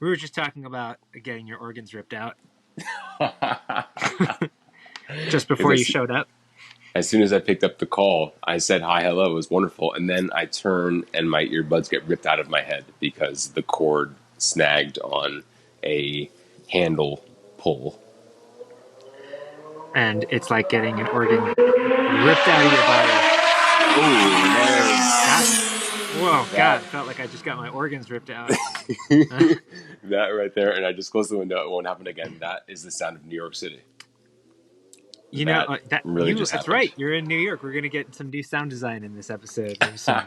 We were just talking about getting your organs ripped out just before you Because showed up. as soon as I picked up the call, I said hi, hello, it was wonderful, and then I turn and my earbuds get ripped out of my head because the cord snagged on a handle pull. And it's like getting an organ ripped out of your body. Gosh. Whoa, That God, felt like I just got my organs ripped out. that right there, and I just closed the window. It won't happen again. That is the sound of New York City. That That really just that's happened. right. You're in New York. We're gonna get some new sound design in this episode. There's some.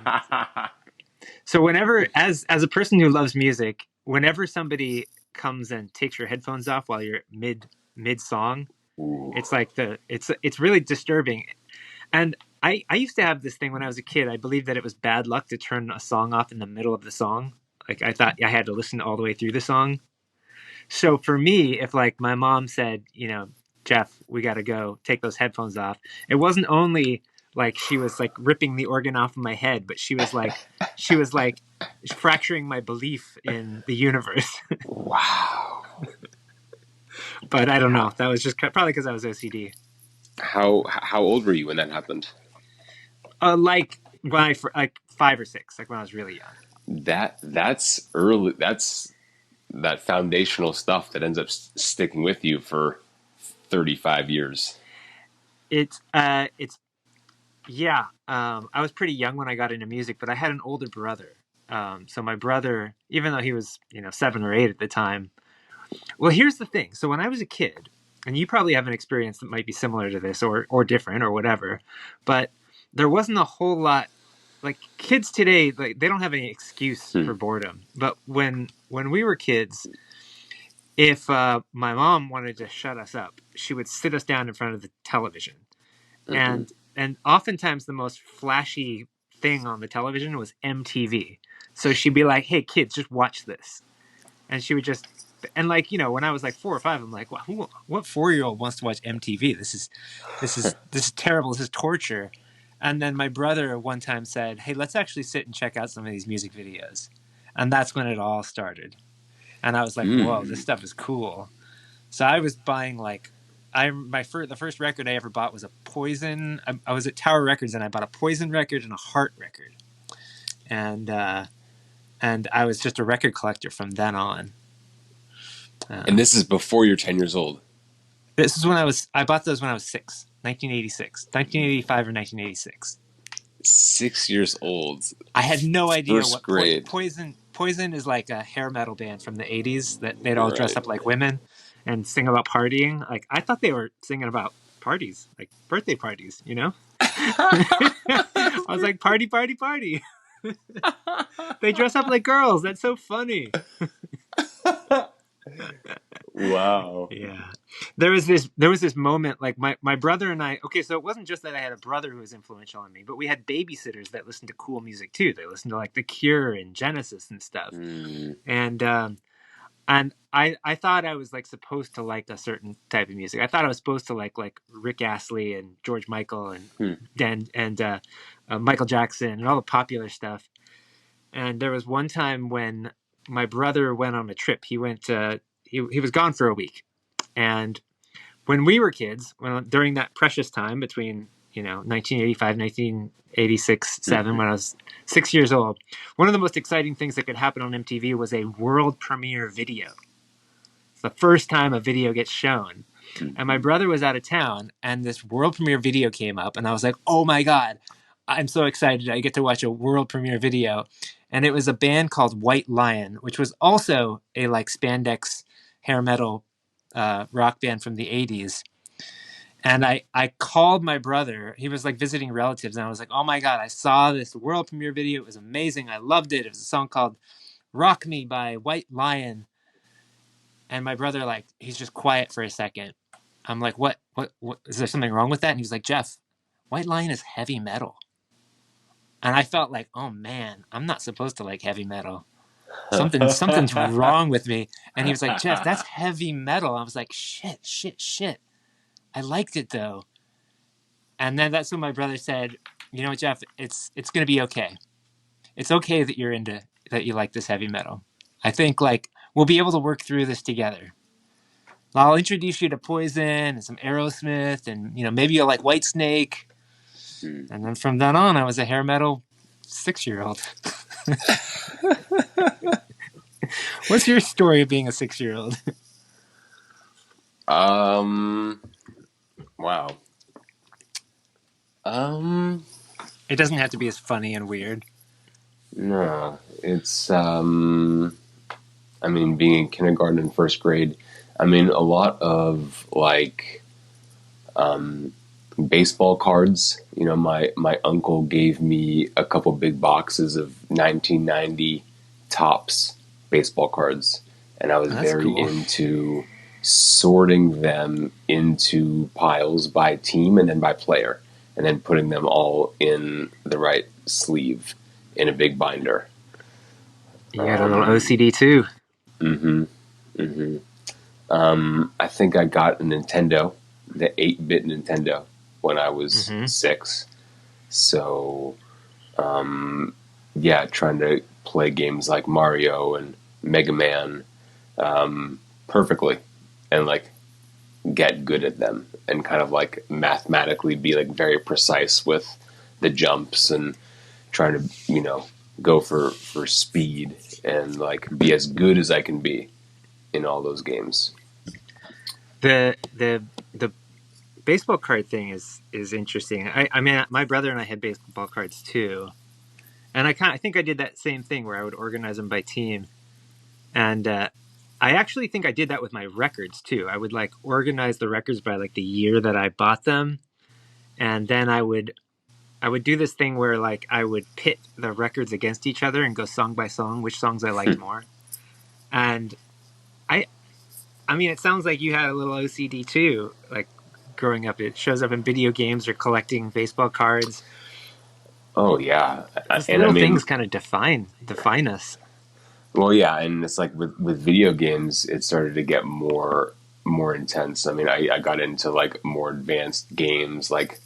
So whenever, as a person who loves music, whenever somebody comes and takes your headphones off while you're mid song, Ooh. it's like it's really disturbing. And I used to have this thing when I was a kid. I believed that it was bad luck to turn a song off in the middle of the song. Like I thought I had to listen all the way through the song. So for me, if like my mom said, Jeff, we got to go take those headphones off, it wasn't only like she was like ripping the organ off of my head, but she was like fracturing my belief in the universe. Wow. But I don't How know. That was just probably because I was OCD. how old were you when that happened? Like when like 5 or 6, like when I was really young. That's early. That's that foundational stuff that ends up sticking with you for 35 years. It's yeah. I was pretty young when I got into music, but I had an older brother. So my brother, even though he was 7 or 8 at the time. Well, here's the thing. So when I was a kid, and you probably have an experience that might be similar to this or different or whatever, but there wasn't a whole lot. Like kids today, like they don't have any excuse Hmm. for boredom. But when we were kids, if my mom wanted to shut us up, she would sit us down in front of the television, Hmm. and oftentimes the most flashy thing on the television was MTV. So she'd be like, "Hey kids, just watch this," and she would just and like when I was like 4 or 5, I'm like, what 4-year-old wants to watch MTV? This is terrible. This is torture. And then my brother one time said, "Hey, let's actually sit and check out some of these music videos," and that's when it all started. And I was like, "Whoa, this Mm. stuff is cool." So I was buying like the first record I ever bought was a Poison. I was at Tower Records and I bought a Poison record and a Heart record, and and I was just a record collector from then on. And Um, this is before you're 10 years old. this is I bought those when I was 6, 1986, 1985 or 1986. 6 years old. I had no idea First what grade. Poison is like a hair metal band from the 80s that they'd all dress Right. up like women and sing about partying. Like I thought they were singing about parties, like birthday parties. I was like, party, party, party. They dress up like girls. That's so funny. Wow. Yeah. There was this moment like my brother and I, okay, so it wasn't just that I had a brother who was influential on me, but we had babysitters that listened to cool music too. They listened to like The Cure and Genesis and stuff. Mm. And I thought I was like supposed to like a certain type of music. I thought I was supposed to like Rick Astley and George Michael and Hmm. Michael Jackson and all the popular stuff. And there was one time when my brother went on a trip. He was gone for a week. And when we were kids, during that precious time between 1985, 1986, 7, Hmm. when I was 6 years old, one of the most exciting things that could happen on MTV was a world premiere video. It's the first time a video gets shown. And my brother was out of town, and this world premiere video came up, and I was like, "Oh my god, I'm so excited! I get to watch a world premiere video." And it was a band called White Lion, which was also a like spandex hair metal rock band from the 80s. And I called my brother. He was like visiting relatives, and I was like, "Oh my god, I saw this world premiere video. It was amazing. I loved it. It was a song called Rock Me by White Lion." And my brother, like, he's just quiet for a second. I'm like, what, is there something wrong with that? And he's like, "Jeff, White Lion is heavy metal." And I felt like, oh man, I'm not supposed to like heavy metal. Something's wrong with me. And he was like, "Jeff, that's heavy metal." I was like, shit, shit, shit. I liked it though. And then that's when my brother said, "You know, Jeff, it's gonna be okay. It's okay that you like this heavy metal. I think like we'll be able to work through this together. I'll introduce you to Poison and some Aerosmith, and maybe you'll like Whitesnake. And then from then on, I was a hair metal 6-year-old. What's your story of being a 6-year-old? Wow. It doesn't have to be as funny and weird. No, it's being in kindergarten and first grade, a lot of like baseball cards. My uncle gave me a couple big boxes of 1990 Topps baseball cards, and I was very cool. into sorting them into piles by team and then by player, and then putting them all in the right sleeve in a big binder. You got a little OCD too. I think I got a Nintendo, the 8-bit Nintendo, when I was 6. So, trying to play games like Mario and Mega Man perfectly, and like get good at them, and kind of like mathematically be like very precise with the jumps, and trying to go for speed, and like be as good as I can be in all those games. The baseball card thing is interesting. I mean, my brother and I had baseball cards too, and I think I did that same thing where I would organize them by team, and I actually think I did that with my records too. I would like organize the records by like the year that I bought them, and then I would do this thing where like I would pit the records against each other and go song by song which songs I liked more. And I mean, it sounds like you had a little OCD too. Like growing up, it shows up in video games or collecting baseball cards. Oh yeah, Those little things kind of define us. Well, yeah, and it's like with video games, it started to get more intense. I mean, I got into like more advanced games, like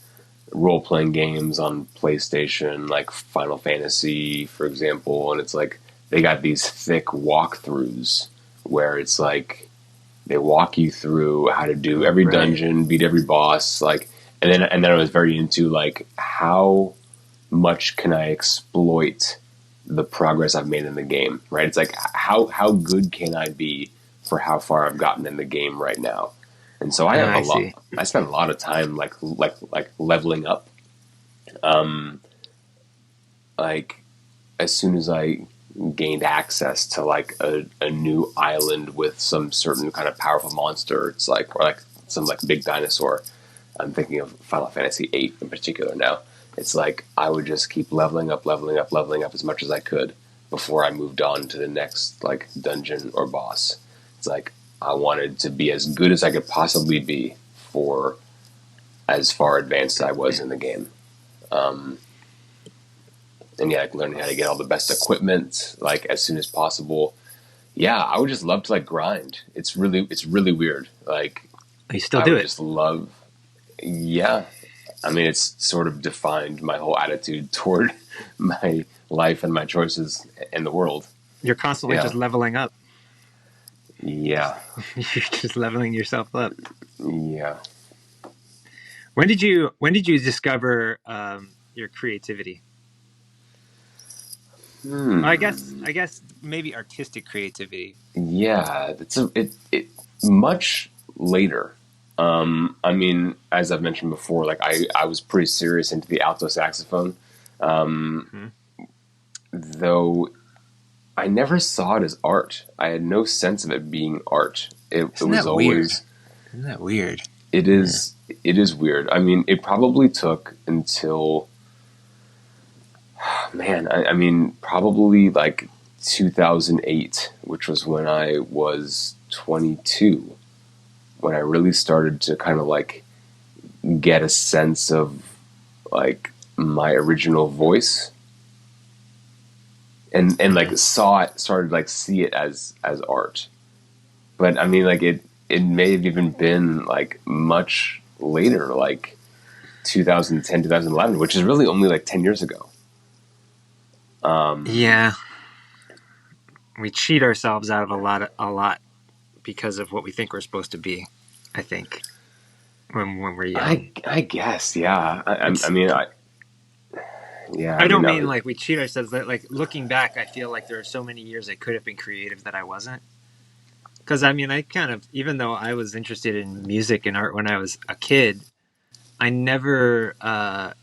role playing games on PlayStation, like Final Fantasy, for example, and it's like they got these thick walkthroughs where it's like they walk you through how to do every dungeon, beat every boss, like, and then I was very into like how much can I exploit the progress I've made in the game, right? It's like how good can I be for how far I've gotten in the game right now. And so I spent a lot of time like leveling up. Like as soon as I gained access to like a new island with some certain kind of powerful monster, it's like, or like some like big dinosaur. I'm thinking of Final Fantasy VIII in particular now. It's like I would just keep leveling up as much as I could before I moved on to the next like dungeon or boss. It's like I wanted to be as good as I could possibly be for as far advanced as I was in the game. And yeah, like learning how to get all the best equipment like as soon as possible. Yeah, I would just love to like grind. It's really weird. Like you still do it. Just love. Yeah, I mean, it's sort of defined my whole attitude toward my life and my choices in the world. You're constantly just leveling up. Yeah. You're just leveling yourself up. Yeah. When did you discover your creativity? I guess maybe artistic creativity. Yeah, it much later. I mean, as I've mentioned before, like I was pretty serious into the alto saxophone, though I never saw it as art. I had no sense of it being art. It was always. Isn't that weird? It is. Yeah. It is weird. I mean, it probably took until, man, I mean, probably like 2008, which was when I was 22. When I really started to kind of like get a sense of like my original voice, and like started like see it as art. But I mean, like it may have even been like much later, like 2010, 2011, which is really only like 10 years ago. Yeah. we cheat ourselves out of a lot because of what we think we're supposed to be. I think when we're young, I guess, yeah. it's. Yeah. I I mean, don't mean like we cheat ourselves. Like looking back, I feel like there are so many years I could have been creative that I wasn't. Because I mean, I kind of, even though I was interested in music and art when I was a kid, I never, well,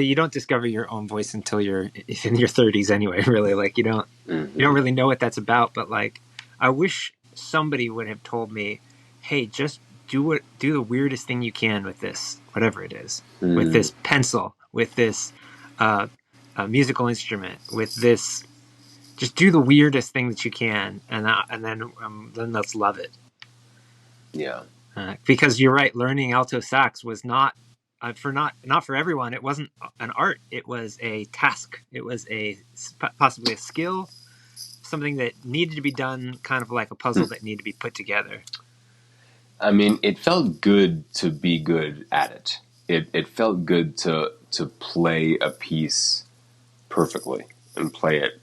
you don't discover your own voice until you're in your 30s anyway, really. Like, you don't really know what that's about. But like, I wish somebody would have told me, hey, just do the weirdest thing you can with this, whatever it is, with this pencil, with this musical instrument, with this, just do the weirdest thing that you can. And then let's love it. yeah. Because you're right, learning alto sax was not not for everyone. It wasn't an art. It was a task. It was possibly a skill, something that needed to be done, kind of like a puzzle that needed to be put together. I mean, it felt good to be good at it. It felt good to play a piece perfectly and play it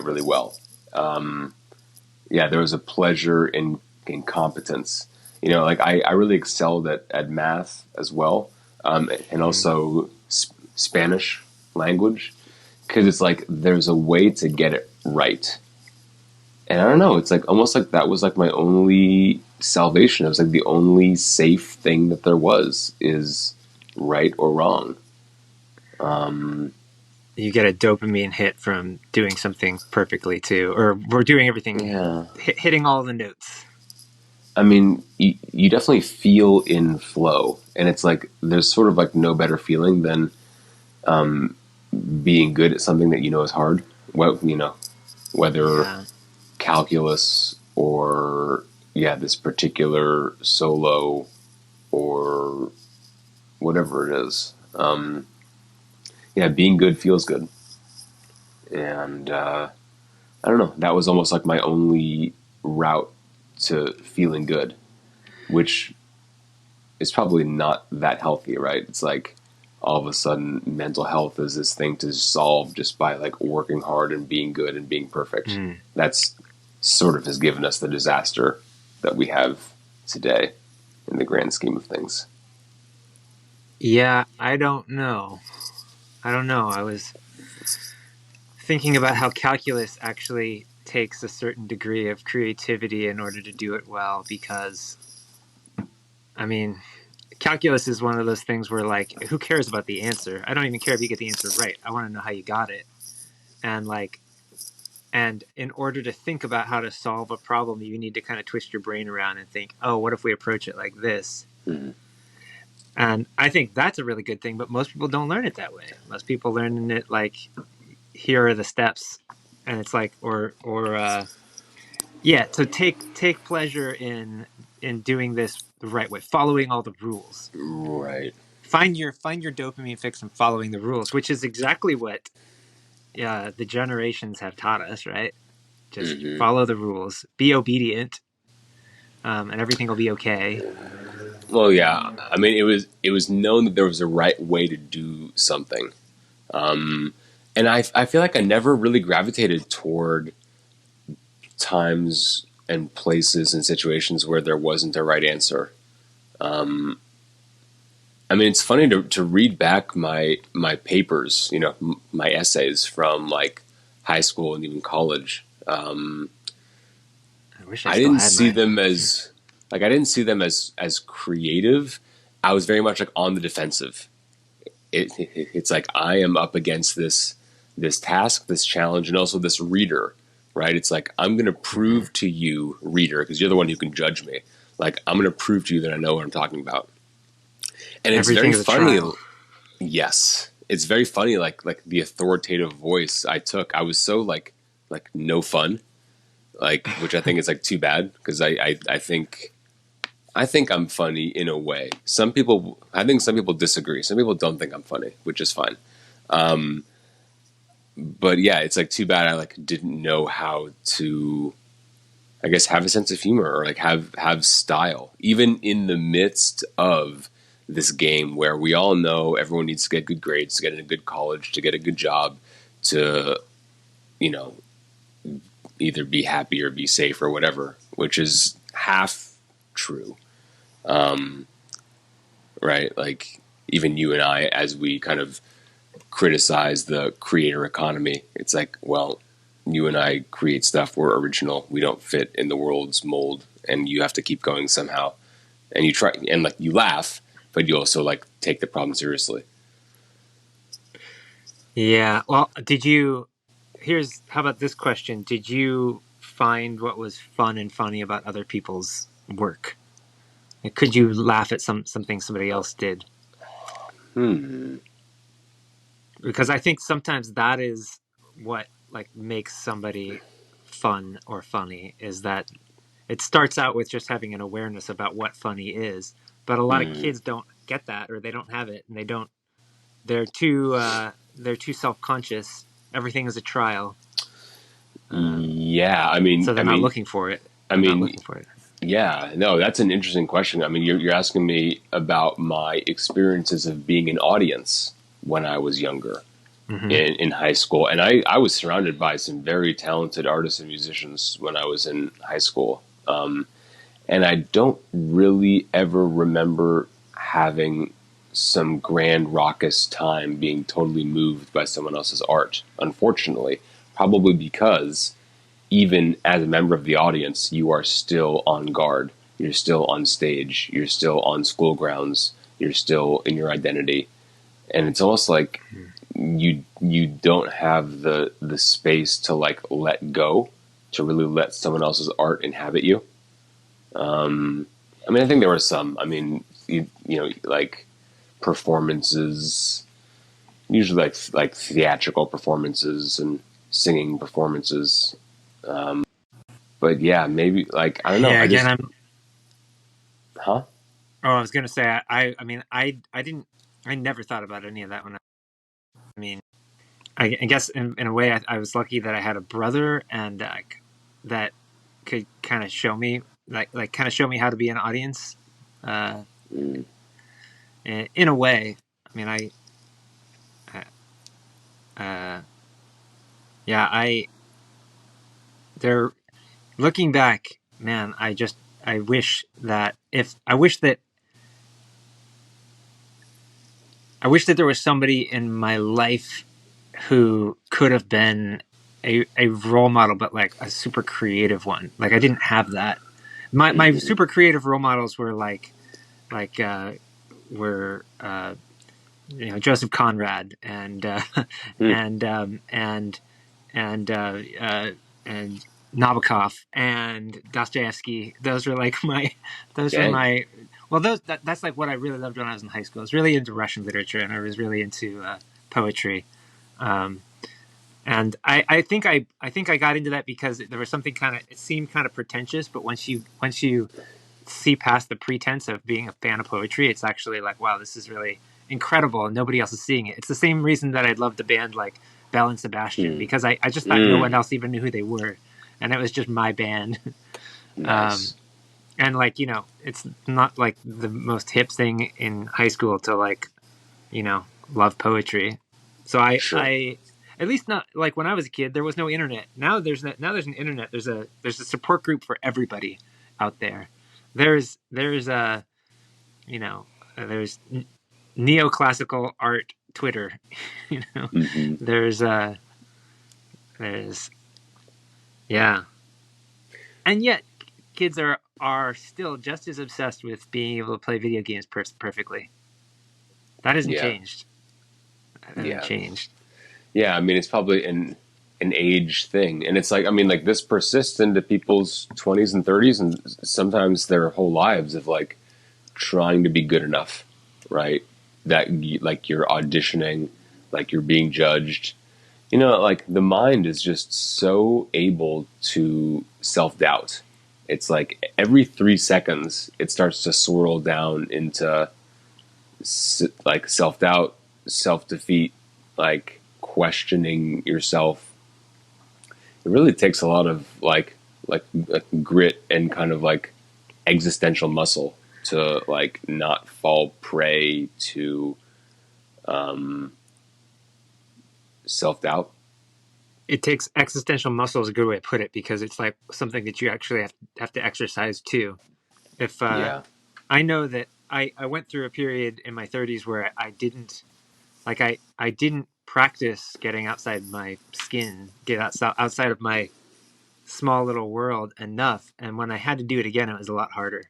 really well. Yeah, there was a pleasure in competence. Like I really excelled at math as well, and also Spanish language, because it's like there's a way to get it right. And I don't know, it's like almost like that was like my only salvation. It was like the only safe thing that there was is right or wrong. You get a dopamine hit from doing something perfectly too, or we're doing everything, Yeah. hitting all the notes. I mean, you definitely feel in flow, and it's like there's sort of like no better feeling than being good at something that you know is hard. Well, whether Yeah. calculus or this particular solo or whatever it is. Being good feels good, and I don't know. That was almost like my only route to feeling good, which is probably not that healthy, right? It's like all of a sudden mental health is this thing to solve just by like working hard and being good and being perfect. That's sort of has given us the disaster that we have today in the grand scheme of things. Yeah, I don't know. I was thinking about how calculus actually takes a certain degree of creativity in order to do it well, because I mean, calculus is one of those things where like, who cares about the answer? I don't even care if you get the answer right. I want to know how you got it. And like, and in order to think about how to solve a problem, you need to kind of twist your brain around and think, oh, what if we approach it like this? Mm-hmm. And I think that's a really good thing, but most people don't learn it that way. Most people learn it like, here are the steps, and it's like, yeah, so take pleasure in doing this the right way, following all the rules. Right. Find your dopamine fix in following the rules, which is exactly what the generations have taught us, right? Just Mm-hmm. follow the rules, be obedient, and everything will be okay. Well, yeah. I mean, it was known that there was a right way to do something, and I feel like I never really gravitated toward times and places and situations where there wasn't a right answer. I mean, it's funny to read back my papers, my essays from like high school and even college. I wish I I still didn't had see mine. them as like I didn't see them as creative. I was very much like on the defensive. It's like I am up against this task, this challenge, and also this reader, right? It's like I'm going to prove to you, reader, because you're the one who can judge me. Like I'm going to prove to you that I know what I'm talking about. And it's Everything very is a funny. trial. Yes, it's very funny. Like the authoritative voice I took, I was so like no fun, like which I think is like too bad because I think I'm funny in a way. I think some people disagree. Some people don't think I'm funny, which is fine. But yeah, it's like too bad I like didn't know how to, I guess, have a sense of humor or like have style, even in the midst of this game where we all know everyone needs to get good grades to get in a good college, to get a good job, to, you know, either be happy or be safe or whatever, which is half true. Right? Like even you and I, as we kind of criticize the creator economy, it's like, well, you and I create stuff. We're original. We don't fit in the world's mold, and you have to keep going somehow. And you try, and like you laugh, but you also like take the problem seriously. Yeah. Well, how about this question? Did you find what was fun and funny about other people's work? Like, could you laugh at something somebody else did? Because I think sometimes that is what like makes somebody fun or funny, is that it starts out with just having an awareness about what funny is, but a lot of kids don't get that, or they don't have it, and they're too self-conscious. Everything is a trial. Yeah, So they're not looking for it. I They're not mean, looking for it. yeah, no, that's an interesting question. I mean, you're asking me about my experiences of being an audience when I was younger in high school. And I was surrounded by some very talented artists and musicians when I was in high school. And I don't really ever remember having some grand raucous time being totally moved by someone else's art, unfortunately. Probably because even as a member of the audience, you are still on guard. You're still on stage. You're still on school grounds. You're still in your identity. And it's almost like you don't have the space to like let go, to really let someone else's art inhabit you. I mean, I think there were some. I mean, you know, like performances, usually like theatrical performances and singing performances. But yeah, maybe like I don't know. Yeah. I Again, just, I'm. huh? Oh, I was gonna say. I mean, I didn't. I never thought about any of that when I mean, I guess in a way, I was lucky that I had a brother and that could kind of show me, like kind of show me how to be an audience. Uh, in a way, I mean, uh, yeah, they're looking back, man. I wish that if I wish that there was somebody in my life who could have been a role model, but like a super creative one. Like I didn't have that. My super creative role models were like were Joseph Conrad and and and Nabokov and Dostoevsky. Those were like those were Dang. my, well, that's like what I really loved when I was in high school. I was really into Russian literature and I was really into poetry. Um, and I think I got into that because there was something kind of, it seemed kind of pretentious, but once you see past the pretense of being a fan of poetry, it's actually like, wow, this is really incredible and nobody else is seeing it. It's the same reason that I loved a band like Belle and Sebastian, because I just thought no one else even knew who they were, and it was just my band. um, Nice. and like, it's not like the most hip thing in high school to like, love poetry. So Sure. I at least not like when I was a kid, there was no internet. Now there's an internet. There's a support group for everybody out there. There's you know there's neoclassical art Twitter. you know Hmm. there's there's yeah, and yet kids are still just as obsessed with being able to play video games perfectly. That hasn't Yeah. changed. That hasn't Yeah. changed. Yeah. I mean, it's probably an age thing, and it's like, I mean, like this persists into people's 20s and 30s, and sometimes their whole lives of like trying to be good enough, right? That like you're auditioning, like you're being judged. You know, like the mind is just so able to self doubt. It's like every 3 seconds, it starts to swirl down into like self doubt, self defeat, like questioning yourself. It really takes a lot of like grit and kind of like existential muscle to like not fall prey to self doubt. it takes existential muscle is a good way to put it, because it's like something that you actually have to exercise too. If Yeah. I know that I went through a period in my 30s where I didn't like I didn't practice getting outside my skin, get outside of my small little world enough, and when I had to do it again, it was a lot harder.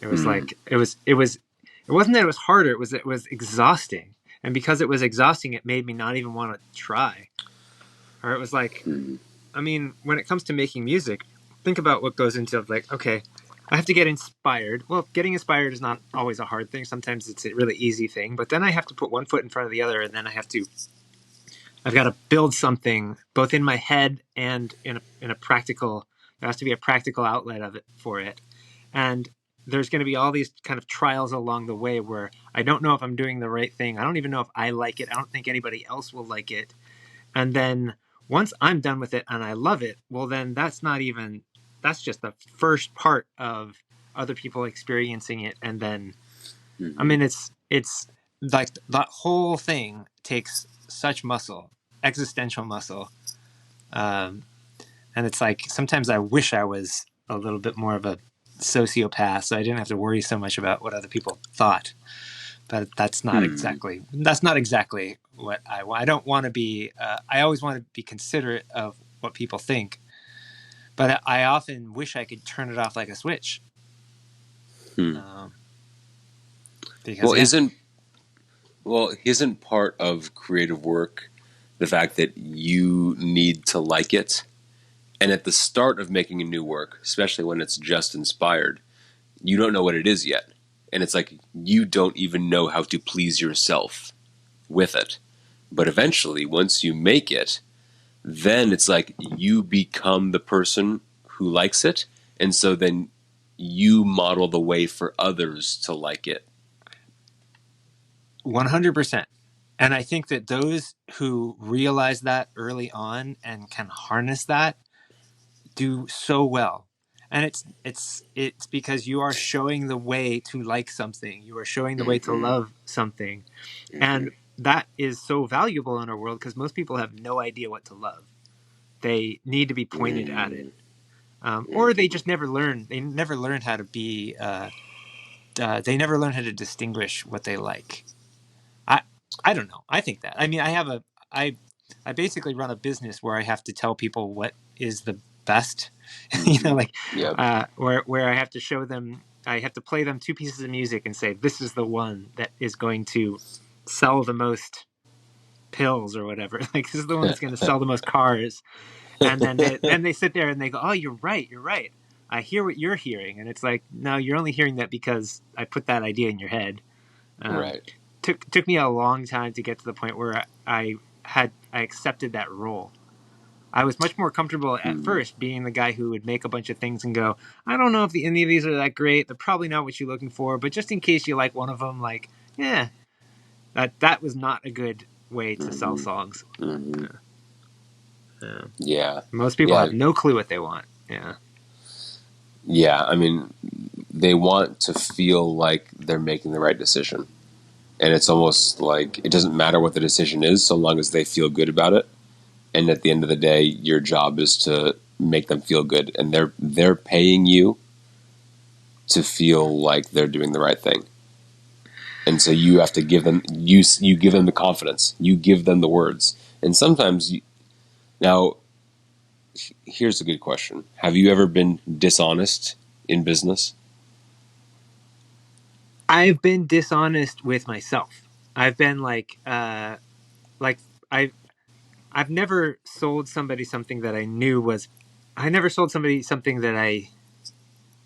It was Hmm. like it wasn't that it was harder, it was exhausting. And because it was exhausting, it made me not even want to try. Or it was like, Hmm. I mean, when it comes to making music, think about what goes into like, okay, I have to get inspired. Well, getting inspired is not always a hard thing. Sometimes it's a really easy thing, but then I have to put one foot in front of the other, and then I've got to build something both in my head and in a practical. There has to be a practical outlet of it for it, and there's going to be all these kind of trials along the way where I don't know if I'm doing the right thing. I don't even know if I like it. I don't think anybody else will like it. And then once I'm done with it and I love it, well, then that's just the first part of other people experiencing it. And then, I Hmm. mean, it's like that whole thing takes such muscle, existential muscle. Um, and it's like sometimes I wish I was a little bit more of a sociopath, so I didn't have to worry so much about what other people thought. But Hmm. that's not exactly what I want. I don't want to be. I always want to be considerate of what people think, but I often wish I could turn it off like a switch. Hmm. Um, because Well, yeah, isn't part of creative work the fact that you need to like it? And at the start of making a new work, especially when it's just inspired, you don't know what it is yet. And it's like you don't even know how to please yourself with it. But eventually, once you make it, then it's like you become the person who likes it. And so then you model the way for others to like it. 100%. And I think that those who realize that early on and can harness that do so well. And it's because you are showing the way to like something. You are showing the way to Mm-hmm. love something. Mm-hmm. And that is so valuable in our world because most people have no idea what to love. They need to be pointed at it. Or they Mm-hmm. just never learn. They never learn how to be. They never learn how to distinguish what they like. I I don't know. I think that. I mean, I I basically run a business where I have to tell people what is the best. you know, Mm-hmm. like Yep. where I have to show them. I have to play them two pieces of music and say this is the one that is going to sell the most pills or whatever. Like this is the one that's going to sell the most cars. And then they sit there and they go, "Oh, you're right. You're right. I hear what you're hearing." And it's like, "No, you're only hearing that because I put that idea in your head." Um, Right. took me a long time to get to the point where I accepted that role. I was much more comfortable at Mm-hmm. first being the guy who would make a bunch of things and go, "I don't know if any of these are that great. They're probably not what you're looking for, but just in case you like one of them, like, yeah." That was not a good way to sell Mm-hmm. songs. Mm-hmm. Yeah. Yeah. Yeah. Most people Yeah. have no clue what they want. Yeah. Yeah. I mean, they want to feel like they're making the right decision. And it's almost like it doesn't matter what the decision is so long as they feel good about it. And at the end of the day, your job is to make them feel good. And they're paying you to feel like they're doing the right thing. And so you have to give them you give them the confidence. You give them the words. And sometimes now here's a good question. Have you ever been dishonest in business? I've been dishonest with myself. I've been like I I've never sold somebody something that I never sold somebody something that I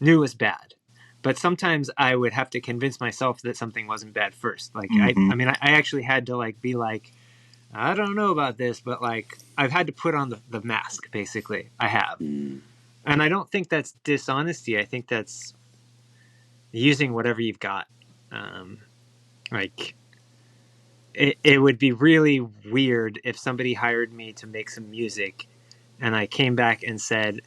knew was bad. But sometimes I would have to convince myself that something wasn't bad first. Like Mm-hmm. I mean I actually had to like be like, I don't know about this, but like I've had to put on the mask basically. I have. Mm-hmm. And I don't think that's dishonesty. I think that's using whatever you've got. Um like it would be really weird if somebody hired me to make some music and I came back and said,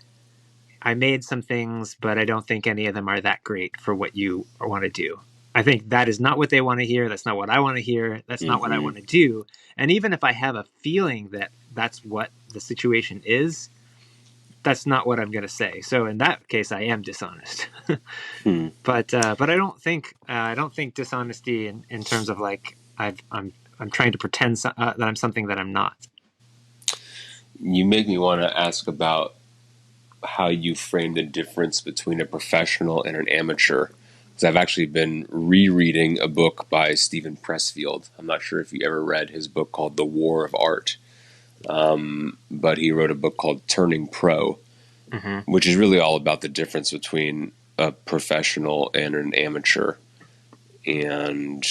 I made some things, but I don't think any of them are that great for what you want to do. I think that is not what they want to hear. That's not what I want to hear. That's not what I Mm-hmm. want to do. And even if I have a feeling that that's what the situation is, that's not what I'm going to say. So in that case, I am dishonest. Hmm. But I don't think dishonesty in terms of like I'm trying to pretend that I'm something that I'm not. You make me want to ask about how you frame the difference between a professional and an amateur. Because I've actually been rereading a book by Stephen Pressfield. I'm not sure if you ever read his book called The War of Art, but he wrote a book called Turning Pro, Mm-hmm. which is really all about the difference between a professional and an amateur. And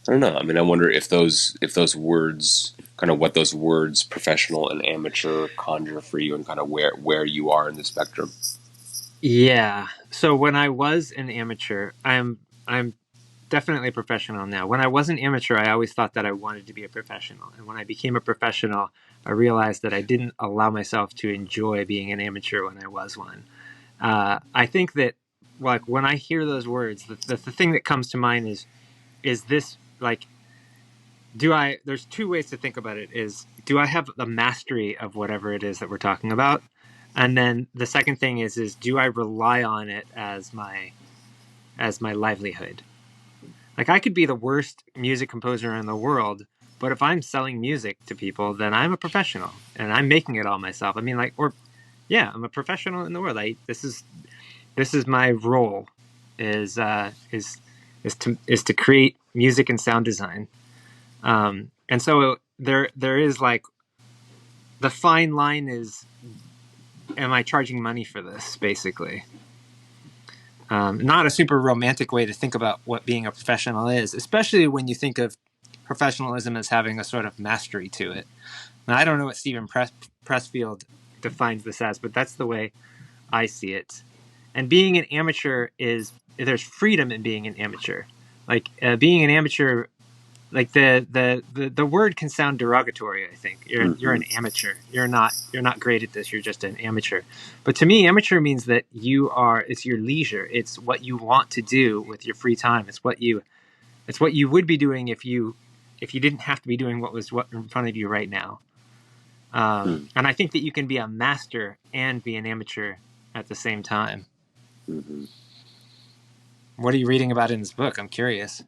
I don't know. I mean, I wonder if those words, kind of what those words, professional and amateur, conjure for you, and kind of where you are in the spectrum. Yeah. So when I was an amateur, I'm definitely a professional now. When I was an amateur, I always thought that I wanted to be a professional. And when I became a professional, I realized that I didn't allow myself to enjoy being an amateur when I was one. I think that like when I hear those words, the thing that comes to mind is this like do I there's two ways to think about it is do I have the mastery of whatever it is that we're talking about? And then the second thing is do I rely on it as my livelihood? Like I could be the worst music composer in the world, but if I'm selling music to people, then I'm a professional and I'm making it all myself. I mean like or yeah, I'm a professional in the world. This is my role is is to create music and sound design. And so there is like the fine line is, am I charging money for this? Basically, not a super romantic way to think about what being a professional is, especially when you think of professionalism as having a sort of mastery to it. Now, I don't know what Pressfield defines this as, but that's the way I see it. And being an amateur is there's freedom in being an amateur. Like being an amateur like the word can sound derogatory. I think you're Mm-hmm. an amateur. You're not great at this. You're just an amateur. But to me, amateur means that you are. It's your leisure. It's what you want to do with your free time. It's what you would be doing if you didn't have to be doing what in front of you right now. And I think that you can be a master and be an amateur at the same time. Mm-hmm. What are you reading about in this book? I'm curious.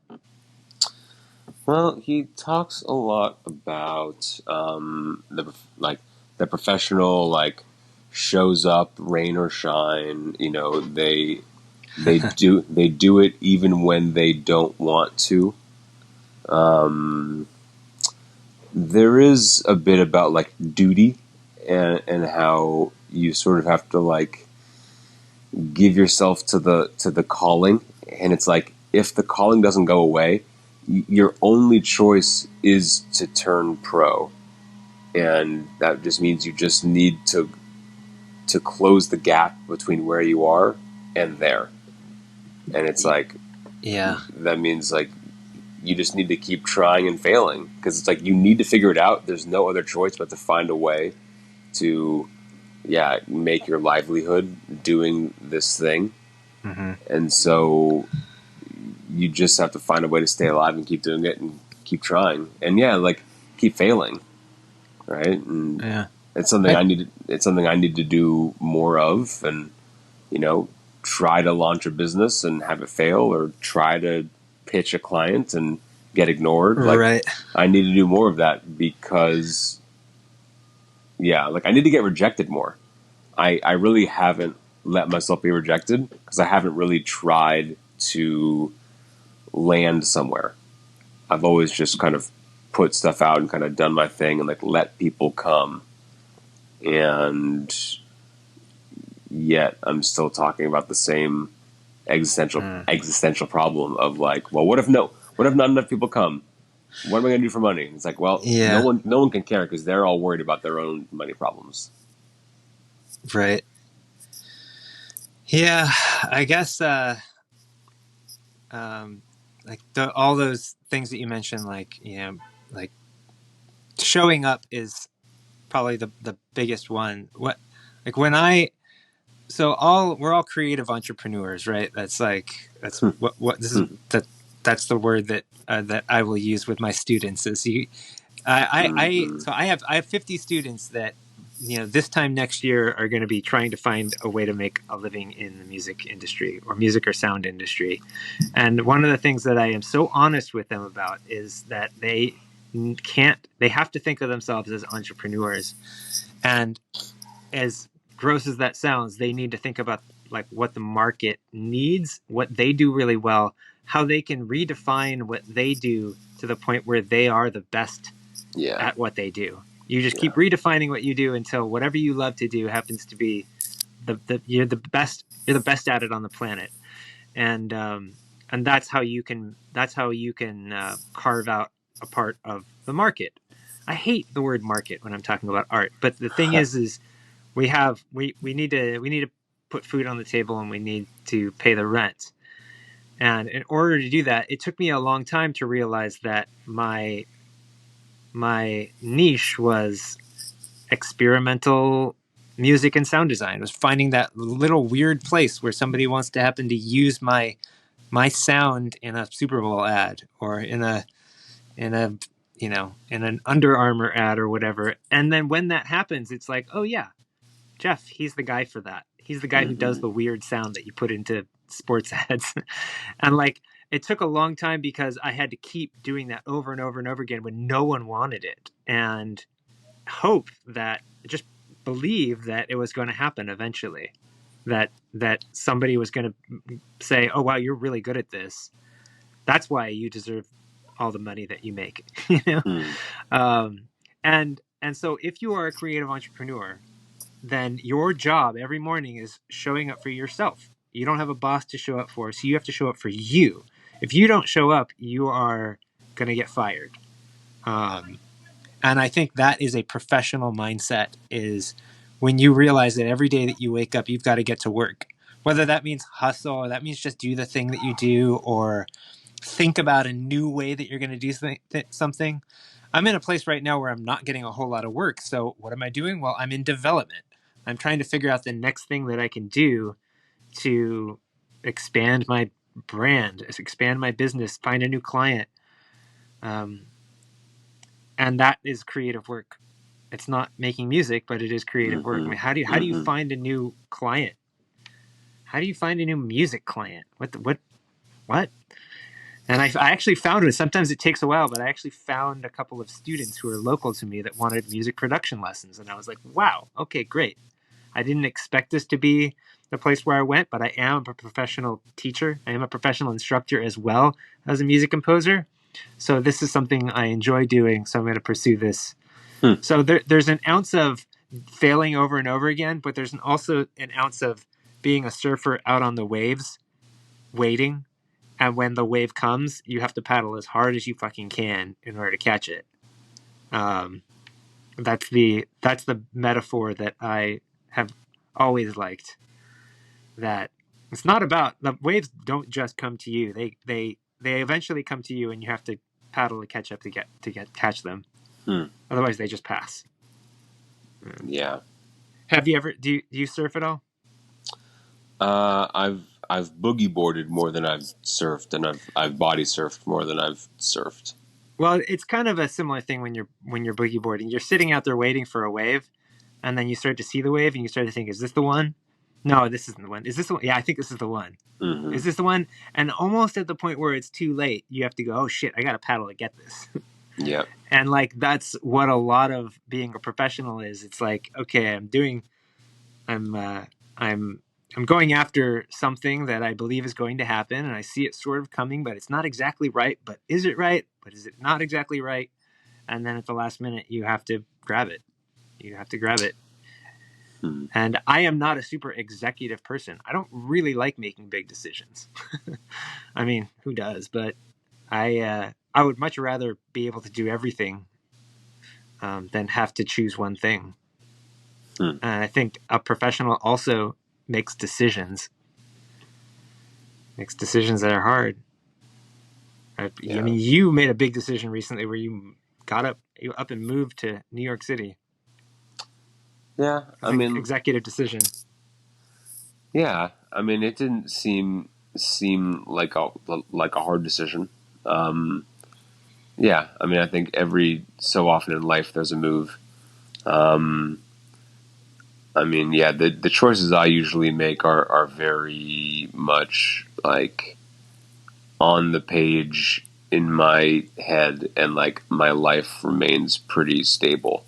Well, he talks a lot about the professional shows up rain or shine. You know, they do it even when they don't want to. Um, there is a bit about like duty and how you sort of have to like give yourself to the calling, and it's like if the calling doesn't go away, your only choice is to turn pro, and that just means you just need to close the gap between where you are and there, and it's like Yeah. that means like you just need to keep trying and failing because it's like you need to figure it out. There's no other choice but to find a way to make your livelihood doing this thing. Mm-hmm. And so you just have to find a way to stay alive and keep doing it and keep trying and keep failing, right? And Yeah. it's something I, I need to do more of, and try to launch a business and have it fail, or try to pitch a client and get ignored. Like right. I need to do more of that because I need to get rejected more. I really haven't let myself be rejected because I haven't really tried to land somewhere. I've always just kind of put stuff out and kind of done my thing and like let people come. And yet I'm still talking about the same existential problem of like, well, what if not enough people come? What am I going to do for money? It's like, well, Yeah. no one can care because they're all worried about their own money problems. Right. Yeah, I guess um, like all those things that you mentioned, like like showing up is probably the biggest one. What like when I so all we're all creative entrepreneurs, right? That's like that's what this is that's the word that that I will use with my students is So I have 50 students that, this time next year are going to be trying to find a way to make a living in the music industry or music or sound industry. And one of the things that I am so honest with them about is that they have to think of themselves as entrepreneurs. And as gross as that sounds, they need to think about like what the market needs, what they do really well, how they can redefine what they do to the point where they are the best Yeah. at what they do. You just Yeah. keep redefining what you do until whatever you love to do happens to be you're the best. You're the best at it on the planet, and that's how you can carve out a part of the market. I hate the word market when I'm talking about art, but the thing is we need to put food on the table and we need to pay the rent. And in order to do that, it took me a long time to realize that my niche was experimental music and sound design. It was finding that little weird place where somebody wants to happen to use my sound in a Super Bowl ad or in a in an Under Armour ad or whatever. And then when that happens, it's like, oh yeah, Geoff, he's the guy for that. He's the guy who does the weird sound that you put into sports ads. And like, it took a long time because I had to keep doing that over and over and over again when no one wanted it, and hope that just believe that it was going to happen eventually, that somebody was going to say, oh wow, you're really good at this, that's why you deserve all the money that you make. um, and so if you are a creative entrepreneur, then your job every morning is showing up for yourself. You don't have a boss to show up for, so you have to show up for you. If you don't show up, you are going to get fired. And I think that is a professional mindset, is when you realize that every day that you wake up, you've got to get to work. Whether that means hustle, or that means just do the thing that you do, or think about a new way that you're going to do something. I'm in a place right now where I'm not getting a whole lot of work. So what am I doing? Well, I'm in development. I'm trying to figure out the next thing that I can do to expand my brand, expand my business, find a new client. And that is creative work. It's not making music, but it is creative work. I mean, how do you find a new client? How do you find a new music client? What? And I actually found it. Sometimes it takes a while, but I actually found a couple of students who are local to me that wanted music production lessons, and I was like, wow, okay, great. I didn't expect this to be the place where I went, but I am a professional teacher. I am a professional instructor as well as a music composer. So this is something I enjoy doing. So I'm going to pursue this. So there's an ounce of failing over and over again, but there's also an ounce of being a surfer out on the waves, waiting. And when the wave comes, you have to paddle as hard as you fucking can in order to catch it. That's the metaphor that I have always liked. That it's not about the waves don't just come to you. They eventually come to you, and you have to paddle to catch up to catch them. Otherwise, they just pass. Yeah. Have you ever do you surf at all? I've boogie boarded more than I've surfed, and I've body surfed more than I've surfed. Well, it's kind of a similar thing when you're boogie boarding. You're sitting out there waiting for a wave, and then you start to see the wave, and you start to think, "Is this the one? No, this isn't the one. Is this the one? Yeah, I think this is the one. Is this the one?" And almost at the point where it's too late, you have to go, "Oh shit, I got to paddle to get this." Yeah. And like that's what a lot of being a professional is. It's like, okay, I'm I'm going after something that I believe is going to happen, and I see it sort of coming, but it's not exactly right. But is it right? But is it not exactly right? And then at the last minute, you have to grab it. You have to grab it. And I am not a super executive person. I don't really like making big decisions. I mean, who does? But I would much rather be able to do everything than have to choose one thing. And I think a professional also makes decisions that are hard. I mean, you made a big decision recently where you up and moved to New York City. Yeah, It's an executive decision. Yeah, I mean, it didn't seem like a hard decision. Yeah, I mean, I think every so often in life there's a move. Um, I mean, yeah, the choices I usually make are very much like on the page in my head, and like my life remains pretty stable.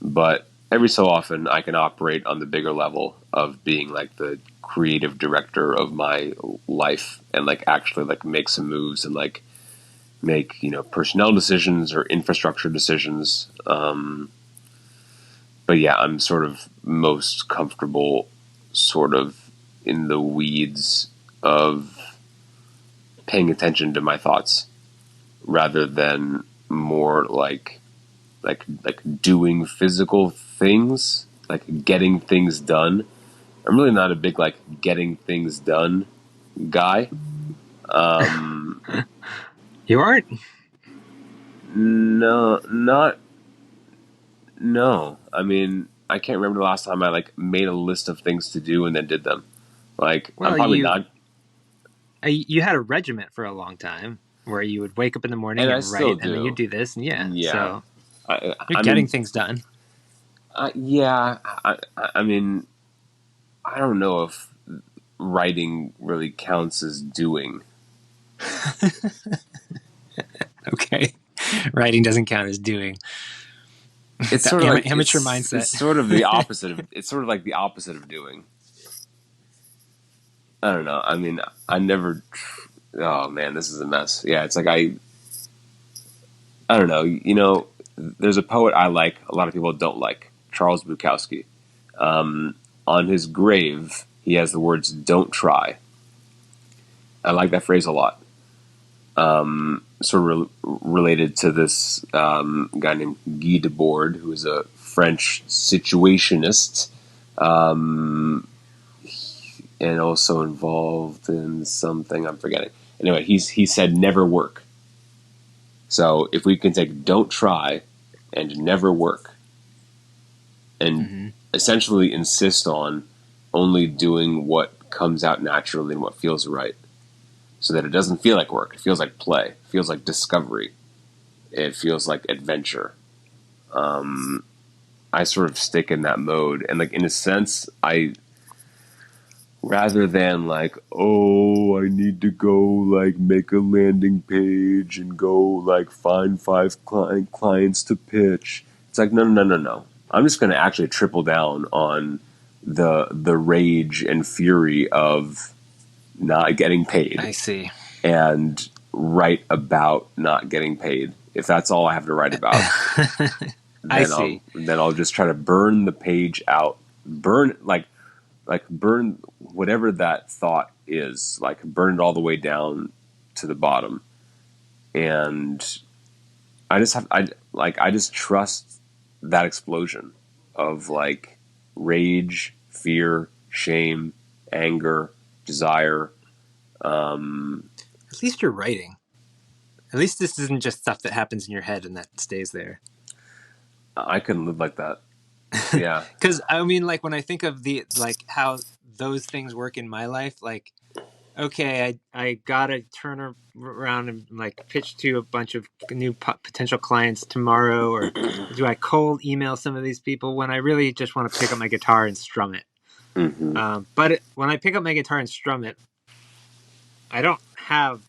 But every so often, I can operate on the bigger level of being like the creative director of my life, and like actually like make some moves and like make, you know, personnel decisions or infrastructure decisions. But yeah, I'm sort of most comfortable sort of in the weeds of paying attention to my thoughts rather than more like doing physical things, like getting things done. I'm really not a big like getting things done guy. Um, You aren't? no, not no. I mean, I can't remember the last time I like made a list of things to do and then did them. Like, I'm Well, probably not, you had a regiment for a long time where you would wake up in the and morning I and still write, and then you do. do this, and yeah, Yeah, so you're I getting mean, things done. yeah. I mean, I don't know if writing really counts as doing. Okay, writing doesn't count as doing. It's That sort of like amateur mindset. it's sort of the opposite of it's sort of like the opposite of doing. I don't know. I mean, I never. Oh man, this is a mess. Yeah, it's like I don't know. You know, there's a poet I like. A lot of people don't like Charles Bukowski. On his grave, he has the words "Don't try." I like that phrase a lot. Sort of related to this guy named Guy Debord, who is a French situationist, um, and also involved in something I'm forgetting. Anyway, he said never work. So if we can take "don't try" and "never work" and Hmm. essentially insist on only doing what comes out naturally and what feels right, so that it doesn't feel like work. It feels like play. It feels like discovery. It feels like adventure. I sort of stick in that mode, and like in a sense, I rather than like, oh, I need to go like make a landing page and go like find five clients to pitch. It's like no. I'm just going to actually triple down on the rage and fury of not getting paid I see. and write about not getting paid. If that's all I have to write about, I see. then I'll just try to burn the page out. Burn like burn whatever that thought is, like burn it all the way down to the bottom. And I just trust that explosion of like rage, fear, shame, anger, desire. At least you're writing. At least this isn't just stuff that happens in your head and that stays there. I couldn't live like that. Yeah. Because I mean, like when I think of the like how those things work in my life, like okay, I gotta around and like pitch to a bunch of new potential clients tomorrow, or do I cold email some of these people when I really just want to pick up my guitar and strum it? Hmm. When I pick up my guitar and strum it, I don't have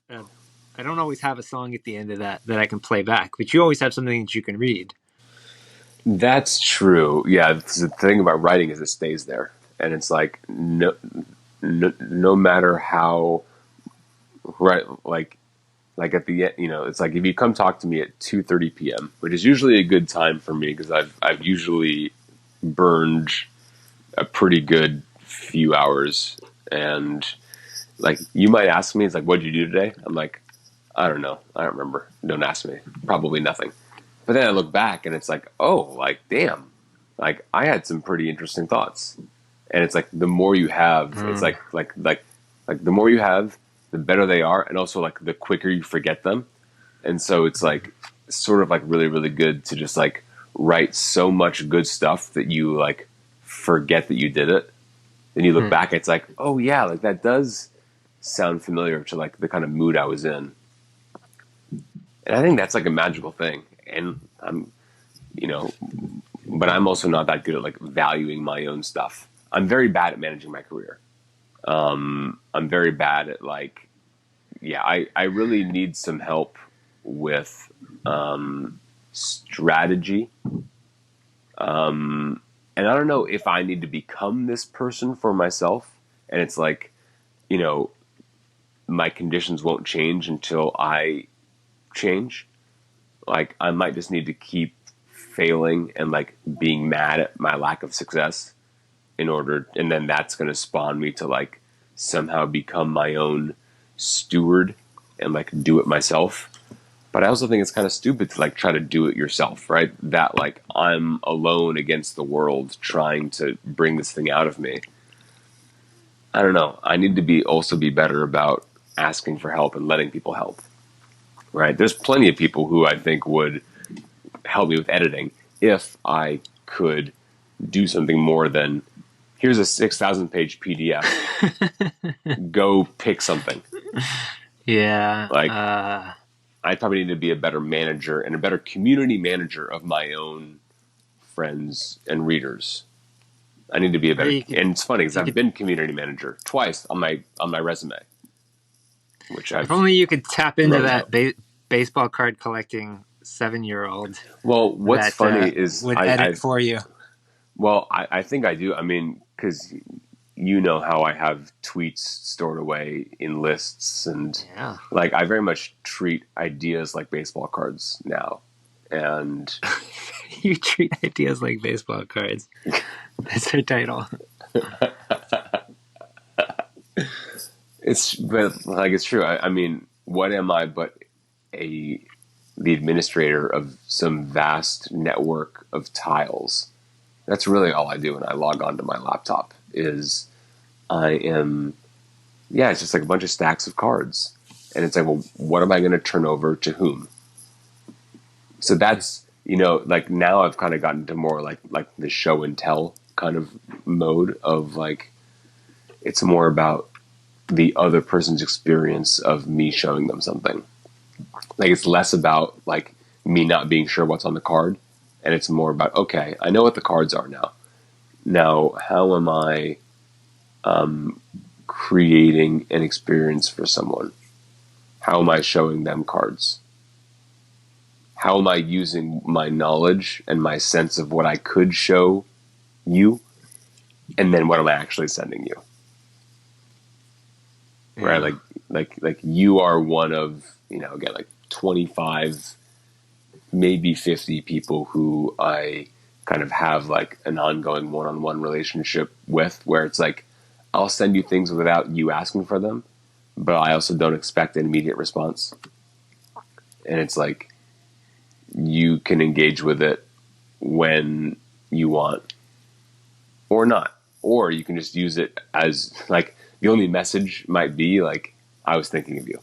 I don't always have a song at the end of that I can play back, but you always have something that you can read. That's true. Yeah, the thing about writing is it stays there, and it's like no matter how right like at the end, you know, it's like if you come talk to me at 2:30 p.m., which is usually a good time for me because I've usually burned a pretty good few hours, and like you might ask me, it's like, what'd you do today? I'm like, I don't know, I don't remember. Don't ask me. Probably nothing. But then I look back and it's like, oh, like damn, like I had some pretty interesting thoughts. And it's like the more you have, it's Mm. like the more you have, the better they are, and also like the quicker you forget them. And so it's like sort of like really really good to just like write so much good stuff that you like forget that you did it. Then you look Hmm. back, it's like, oh yeah, like that does sound familiar to like the kind of mood I was in. And I think that's like a magical thing. And I'm, you know, but I'm also not that good at like valuing my own stuff. I'm very bad at managing my career. I'm very bad at like, yeah, I really need some help with strategy. And I don't know if I need to become this person for myself. And it's like, you know, my conditions won't change until I change. Like, I might just need to keep failing and like being mad at my lack of success in order, and then that's going to spawn me to like somehow become my own steward and like do it myself. But I also think it's kind of stupid to like try to do it yourself, right? That like I'm alone against the world trying to bring this thing out of me. I don't know. I need to be also be better about asking for help and letting people help. Right? There's plenty of people who I think would help me with editing if I could do something more than here's a 6,000 page PDF. Go pick something. Yeah. Like I probably need to be a better manager and a better community manager of my own friends and readers. I need to be a Or better, and it's funny because you I've could, been community manager twice on my resume, which if I've only you could tap into wrote that about. baseball card collecting 7-year-old Well, what's that funny is would edit for you. I think I do. I mean, because you know how I have tweets stored away in lists, and Yeah. like I very much treat ideas like baseball cards now. And You treat ideas like baseball cards. That's her title. but like it's true. I mean, what am I but a the administrator of some vast network of tiles? That's really all I do when I log onto my laptop. Is I am yeah, it's just like a bunch of stacks of cards, and it's like, well, what am I going to turn over to whom? So that's like now I've kind of gotten to more like the show and tell kind of mode of like it's more about the other person's experience of me showing them something. Like it's less about like me not being sure what's on the card, and it's more about okay, I know what the cards are now. Now, how am I creating an experience for someone? How am I showing them cards? How am I using my knowledge and my sense of what I could show you, and then what am I actually sending you? Right? Yeah. Like you are one of again like 25, maybe 50 people who I kind of have like an ongoing one-on-one relationship with, where it's like I'll send you things without you asking for them, but I also don't expect an immediate response. And it's like you can engage with it when you want or not. Or you can just use it as like the only message might be like, I was thinking of you.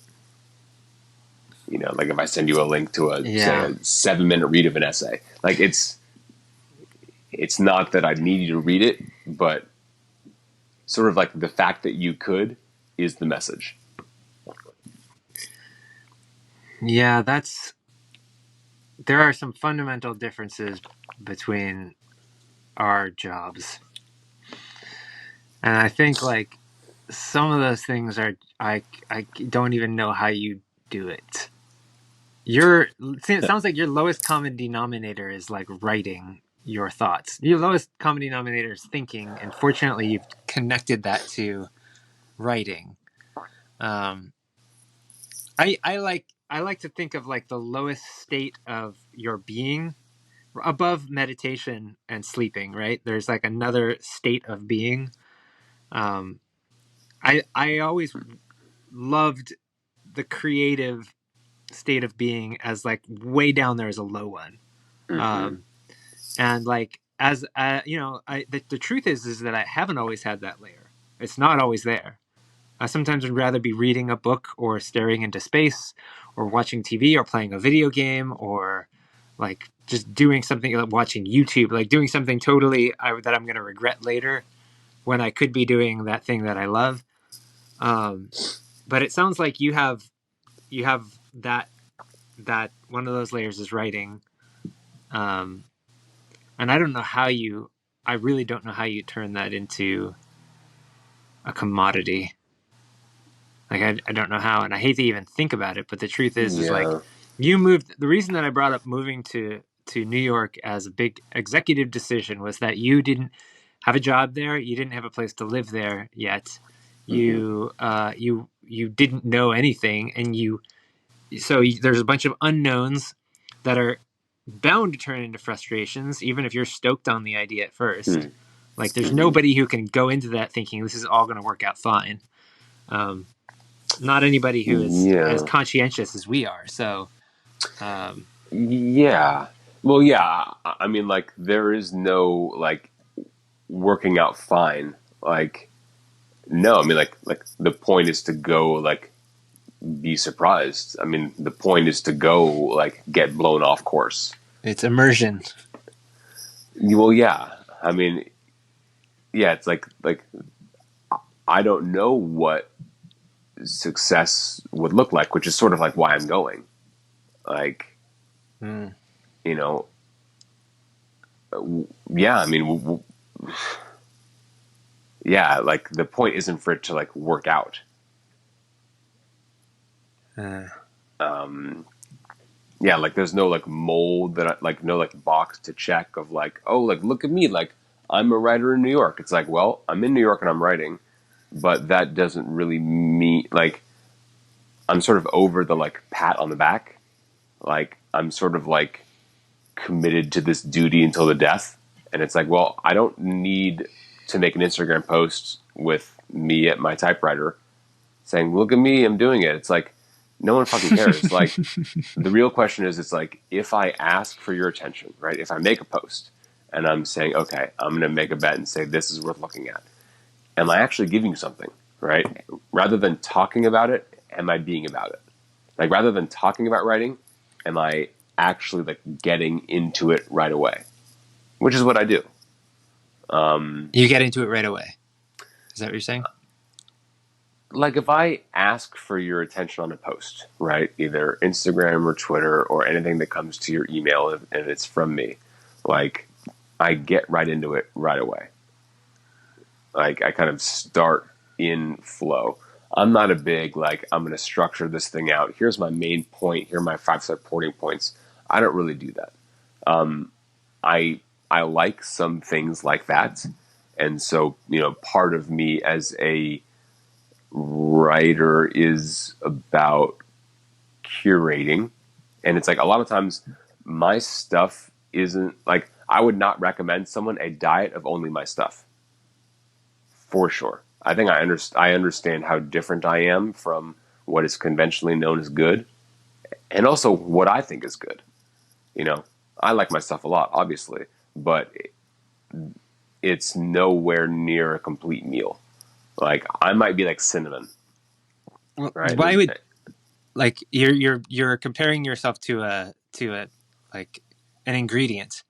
Like if I send you a link to say Yeah. a 7-minute read of an essay, like it's not that I need you to read it, but sort of like the fact that you could is the message. Yeah, there are some fundamental differences between our jobs. And I think like some of those things are I don't even know how you do it. It sounds like your lowest common denominator is like writing your thoughts. Your lowest common denominator is thinking, and fortunately you've connected that to writing. Um, I like to think of like the lowest state of your being above meditation and sleeping, right? There's like another state of being. Um, I always loved the creative state of being as like way down there as a low one. Mm-hmm. Um, and like as the truth is that I haven't always had that layer. It's not always there. I sometimes would rather be reading a book or staring into space or watching TV or playing a video game or like just doing something like watching YouTube, like doing something that I'm going to regret later when I could be doing that thing that I love. Um, but it sounds like you have that. that one of those layers is writing. And I don't know how I really don't know how you turn that into a commodity. Like, I don't know how, and I hate to even think about it, but the truth is like, Yeah. the reason that I brought up moving to New York as a big executive decision was that you didn't have a job there, you didn't have a place to live there yet, Hmm. you didn't know anything, and there's a bunch of unknowns that are bound to turn into frustrations, even if you're stoked on the idea at first. Like, there's Hmm. nobody who can go into that thinking this is all going to work out fine. Um, Not anybody who is as Yeah. conscientious as we are. So, um, Yeah. Well, yeah. I mean, like, there is no like working out fine. Like, no. I mean, like the point is to go like be surprised. I mean, the point is to go like get blown off course. it's immersion. Well, yeah. I mean, yeah. It's like I don't know what success would look like, which is sort of like why I'm going. Like, Mm. you know, yeah. I mean, yeah. Like the point isn't for it to like work out. Uh, Yeah, like there's no like mold that like no like box to check of like, oh, like look at me, like I'm a writer in New York. It's like, well, I'm in New York and I'm writing, but that doesn't really mean like I'm sort of over the like pat on the back. Like I'm sort of like committed to this duty until the death. And it's like, well, I don't need to make an Instagram post with me at my typewriter saying, look at me, I'm doing it. It's like, no one fucking cares. Like, the real question is, it's like, if I ask for your attention, right? If I make a post and I'm saying, okay, I'm going to make a bet and say, this is worth looking at. Am I actually giving you something, right? Rather than talking about it, am I being about it? Like, rather than talking about writing, am I actually like getting into it right away? Which is what I do. you get into it right away. Is that what you're saying? Like if I ask for your attention on a post, right? Either Instagram or Twitter or anything that comes to your email and it's from me, like I get right into it right away. Like I kind of start in flow. I'm not a big like I'm going to structure this thing out. Here's my main point. Here are my 5 supporting points. I don't really do that. I I like some things like that, and so part of me as a writer is about curating, and it's like a lot of times my stuff isn't like I would not recommend someone a diet of only my stuff for sure. I think I understand how different I am from what is conventionally known as good, and also what I think is good. You know, I like my stuff a lot, obviously, but it's nowhere near a complete meal. Like I might be like cinnamon, Well, right? why would like you're comparing yourself to a like an ingredient?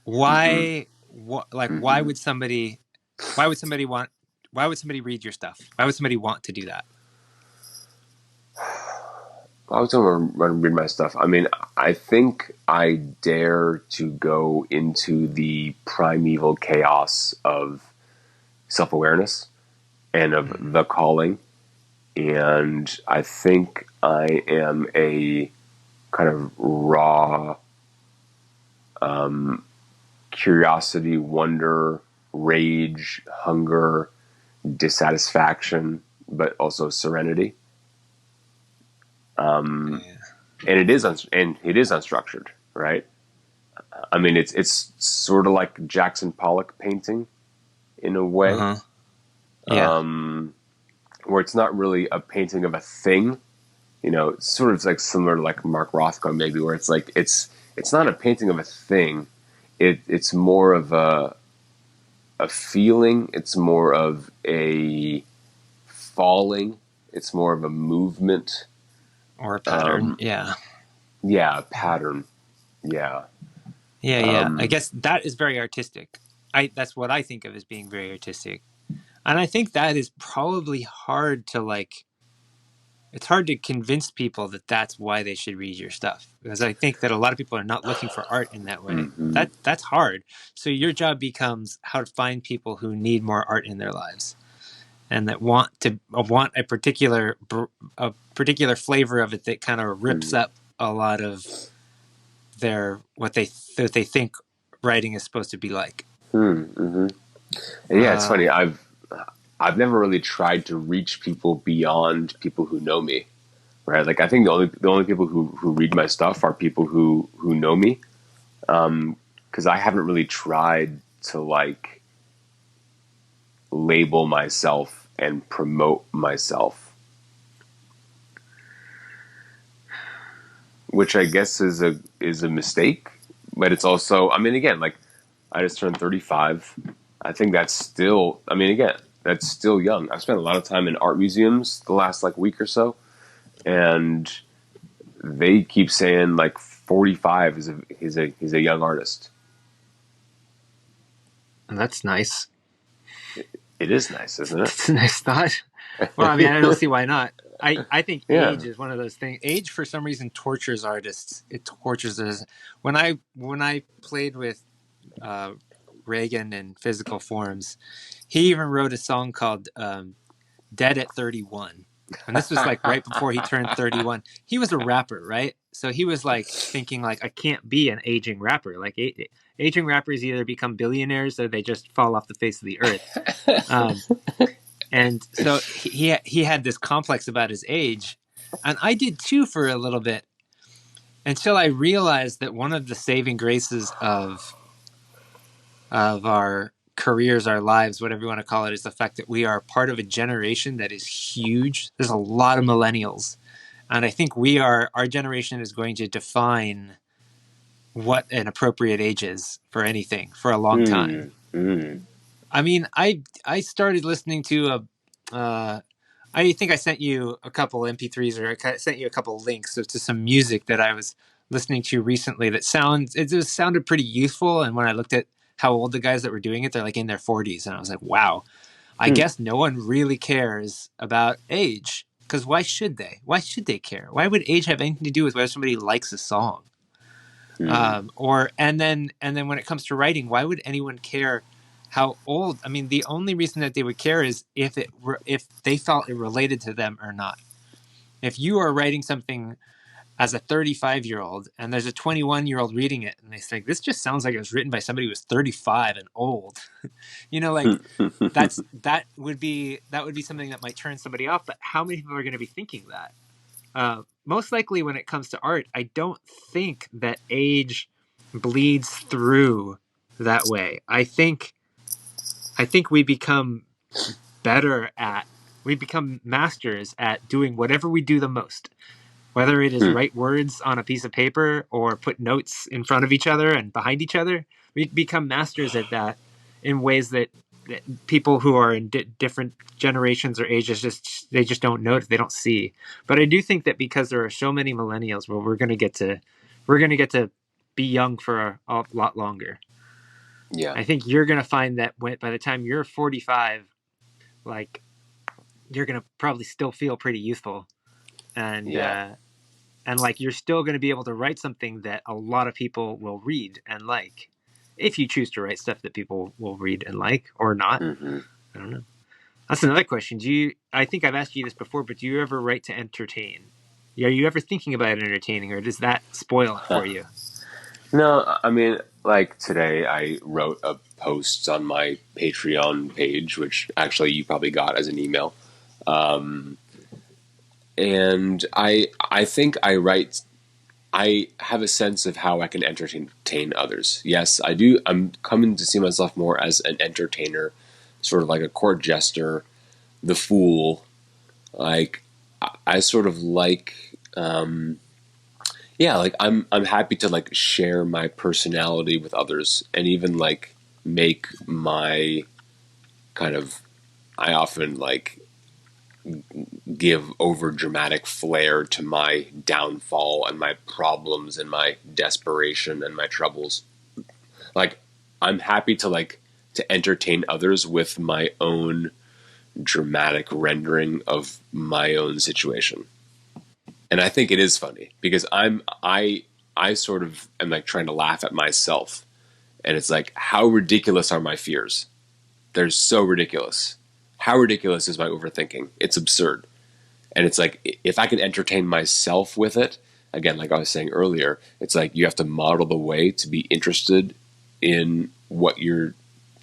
Mm-hmm, Why mm-hmm. would somebody want why would somebody read your stuff? Why would somebody want to do that? I was going to read my stuff. I mean, I think I dare to go into the primeval chaos of self awareness and of Mm. the calling. And I think I am a kind of raw curiosity, wonder, rage, hunger, dissatisfaction, but also serenity. Yeah. And it is unstructured, right? I mean, it's sort of like Jackson Pollock painting in a way, Uh-huh. Yeah. where it's not really a painting of a thing. It's sort of like similar to like Mark Rothko maybe, where it's like it's not a painting of a thing. It's more of a feeling. It's more of a falling. It's more of a movement. Or a pattern. Yeah. Yeah, a pattern. Yeah. Yeah, yeah. I Um, guess that is very artistic. I That's what I think of as being very artistic. And I think that is probably hard to like it's hard to convince people that that's why they should read your stuff, because I think that a lot of people are not looking for art in that way. That's hard. So your job becomes how to find people who need more art in their lives and that want a particular flavor of it that kind of rips up a lot of their what they think writing is supposed to be like. And yeah, it's funny. I've never really tried to reach people beyond people who know me, right? Like I think the only people who read my stuff are people who know me, because I haven't really tried to like label myself and promote myself, which I guess is a mistake. But it's also, I mean, again, like I just turned 35. I think that's still, I mean, again, that's still young. I've spent a lot of time in art museums the last like week or so, and they keep saying like 45 is a young artist. And that's nice. It is nice, isn't it? It's a nice thought. Well, I mean, I don't see why not. I think Yeah. age is one of those things. Age, for some reason, tortures artists. It tortures us. When I played with Reagan in Physical Forms, he even wrote a song called "Dead at 31," and this was like right before he turned 31. He was a rapper, right? So he was like thinking like, I can't be an aging rapper. Like aging rappers either become billionaires or they just fall off the face of the earth. And so he had this complex about his age, and I did too for a little bit, until I realized that one of the saving graces of our careers, our lives, whatever you want to call it, is the fact that we are part of a generation that is huge. There's a lot of millennials, and I think our generation is going to define what an appropriate age is for anything for a long time. I mean, I started listening to I think I sent you a couple MP3s, or I sent you a couple links to some music that I was listening to recently that sounded pretty youthful. And when I looked at how old the guys that were doing it, they're like in their 40s. And I was like, wow, I guess no one really cares about age, because why should they? Why should they care? Why would age have anything to do with whether somebody likes a song? And then when it comes to writing, why would anyone care how old? I mean, the only reason that they would care is if they felt it related to them or not. If you are writing something as a 35-year-old and there's a 21-year-old reading it and they think this just sounds like it was written by somebody who was 35 and old, like that would be something that might turn somebody off. But how many people are going to be thinking that? Most likely when it comes to art, I don't think that age bleeds through that way. I think we become masters at doing whatever we do the most, whether it is write words on a piece of paper or put notes in front of each other and behind each other. We become masters at that in ways that people who are in different generations or ages they just don't notice, they don't see. But I do think that because there are so many millennials, well, we're going to get to be young for a lot longer. Yeah, I think you're going to find that by the time you're 45, like you're going to probably still feel pretty youthful, and like you're still going to be able to write something that a lot of people will read and like, if you choose to write stuff that people will read and like or not. I don't know. That's another question. I think I've asked you this before, but do you ever write to entertain? Are you ever thinking about entertaining, or does that spoil it for you? No, I mean, like today I wrote a post on my Patreon page, which actually you probably got as an email. And I think I have a sense of how I can entertain others. Yes, I do. I'm coming to see myself more as an entertainer, sort of like a court jester, the fool. Like I sort of like, like I'm happy to like share my personality with others, and even like make my kind of. I often like give over dramatic flair to my downfall and my problems and my desperation and my troubles. Like I'm happy to entertain others with my own dramatic rendering of my own situation. And I think it is funny because I sort of am like trying to laugh at myself. And it's like, how ridiculous are my fears? They're so ridiculous. How ridiculous is my overthinking? It's absurd. And it's like, if I can entertain myself with it, again, like I was saying earlier, it's like you have to model the way to be interested in what you're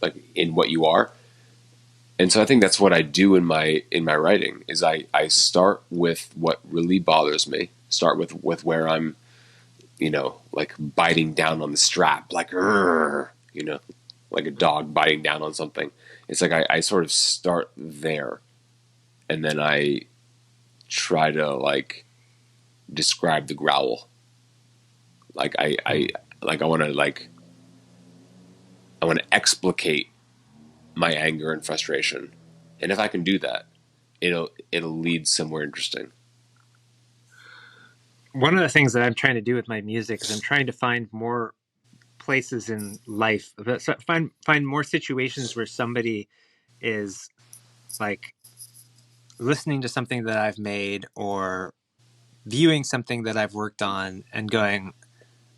like, in what you are. And so I think that's what I do in my writing is I start with what really bothers me, start with where I'm, like biting down on the strap, like, like a dog biting down on something. It's like I sort of start there, and then I try to like describe the growl. Like I want to I want to explicate my anger and frustration, and if I can do that, it'll lead somewhere interesting. One of the things that I'm trying to do with my music is I'm trying to find more places in life, find more situations where somebody is like listening to something that I've made or viewing something that I've worked on and going,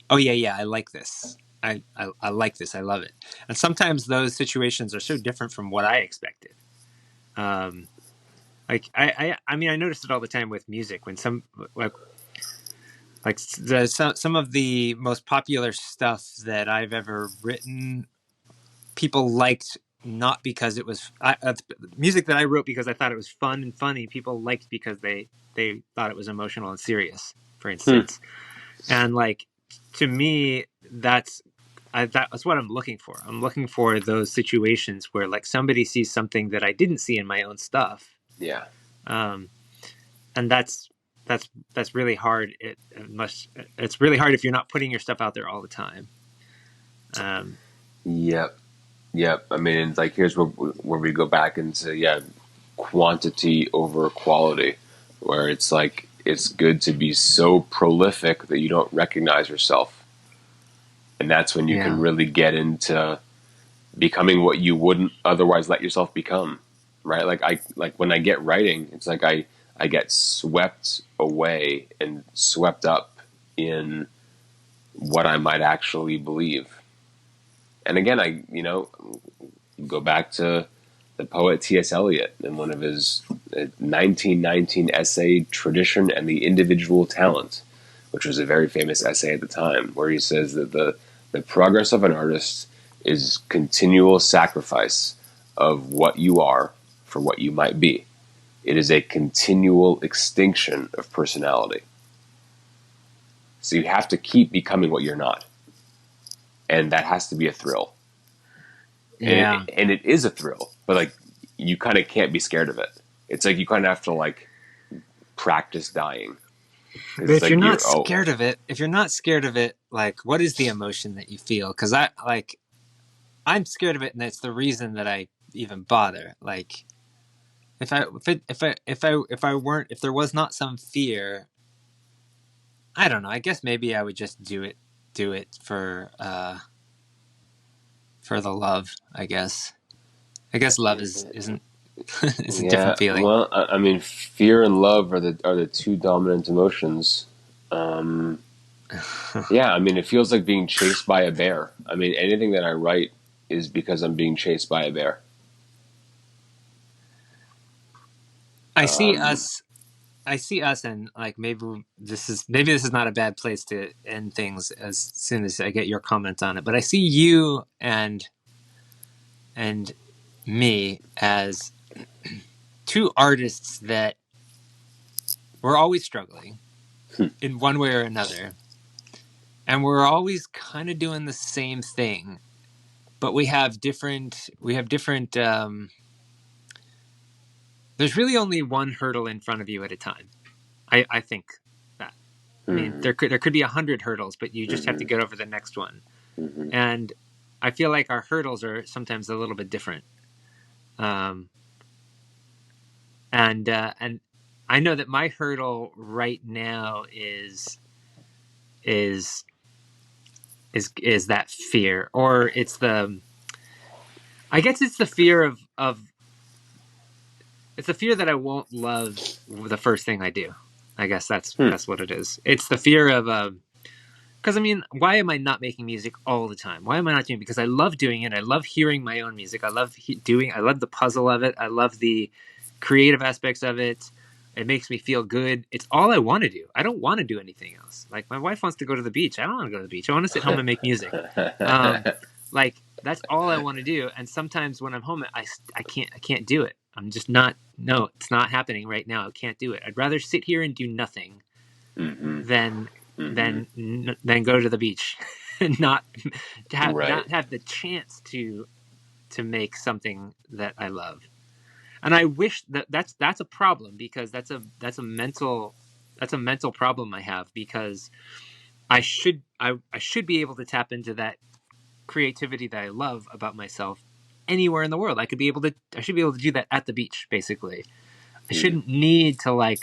"Oh yeah, I like this. I like this. I love it." And sometimes those situations are so different from what I expected. Um, like I mean, I notice it all the time with music when like some of the most popular stuff that I've ever written, people liked not because it was music that I wrote because I thought it was fun and funny. People liked because they thought it was emotional and serious, for Hmm. instance. And like to me, that's what I'm looking for. I'm looking for those situations where like somebody sees something that I didn't see in my own stuff, Yeah. um, and that's really hard. It's really hard if you're not putting your stuff out there all the time. Um, Yep. Yep. I mean, it's like here's where we go back into quantity over quality, where it's like it's good to be so prolific that you don't recognize yourself, and that's when you can yeah, really get into becoming what you wouldn't otherwise let yourself become, right? Like when I get writing, it's like I get swept away and swept up in what I might actually believe. And again, I go back to the poet T.S. Eliot in one of his 1919 essay, Tradition and the Individual Talent, which was a very famous essay at the time, where he says that the progress of an artist is continual sacrifice of what you are for what you might be. It is a continual extinction of personality. So you have to keep becoming what you're not. And that has to be a thrill. yeah. And it is a thrill, but like you kind of can't be scared of it. It's like you kind of have to like practice dying because But it's if you're like not you're scared of it, like, what is the emotion that you feel? Because I'm scared of it, and that's the reason that I even bother. Like, if there was not some fear, I don't know. I guess maybe I would just do it for the love. I guess love isn't it's a yeah. different feeling. Well, I mean, fear and love are the two dominant emotions. Um, yeah, I mean, it feels like being chased by a bear. I mean, anything that I write is because I'm being chased by a bear. I see Um, us I see us, and like maybe this is not a bad place to end things as soon as I get your comment on it. But I see you and me as two artists that we're always struggling in one way or another, and we're always kind of doing the same thing, but we have different. There's really only one hurdle in front of you at a time. I think that. I mean, hmm, there could be 100 hurdles, but you just have to hmm, get over the next one. hmm. And I feel like our hurdles are sometimes a little bit different. Um, and I know that my hurdle right now is is that fear, or it's the I guess it's the fear of it's the fear that I won't love the first thing I do. I guess that's what it is. It's the fear of because I mean, why am I not making music all the time? Why am I not doing it? Because I love doing it. I love hearing my own music. I love I love the puzzle of it. I love the creative aspects of it. It makes me feel good. It's all I want to do. I don't want to do anything else. Like my wife wants to go to the beach. I don't want to go to the beach. I want to sit home and make music. Like that's all I want to do. And sometimes when I'm home, I can't do it. I'm just not. No, it's not happening right now. I can't do it. I'd rather sit here and do nothing than go to the beach and not Right. have the chance to make something that I love. And I wish that's a problem, because that's a mental problem I have, because I should be able to tap into that creativity that I love about myself anywhere in the world. I should be able to do that at the beach, basically. I shouldn't need to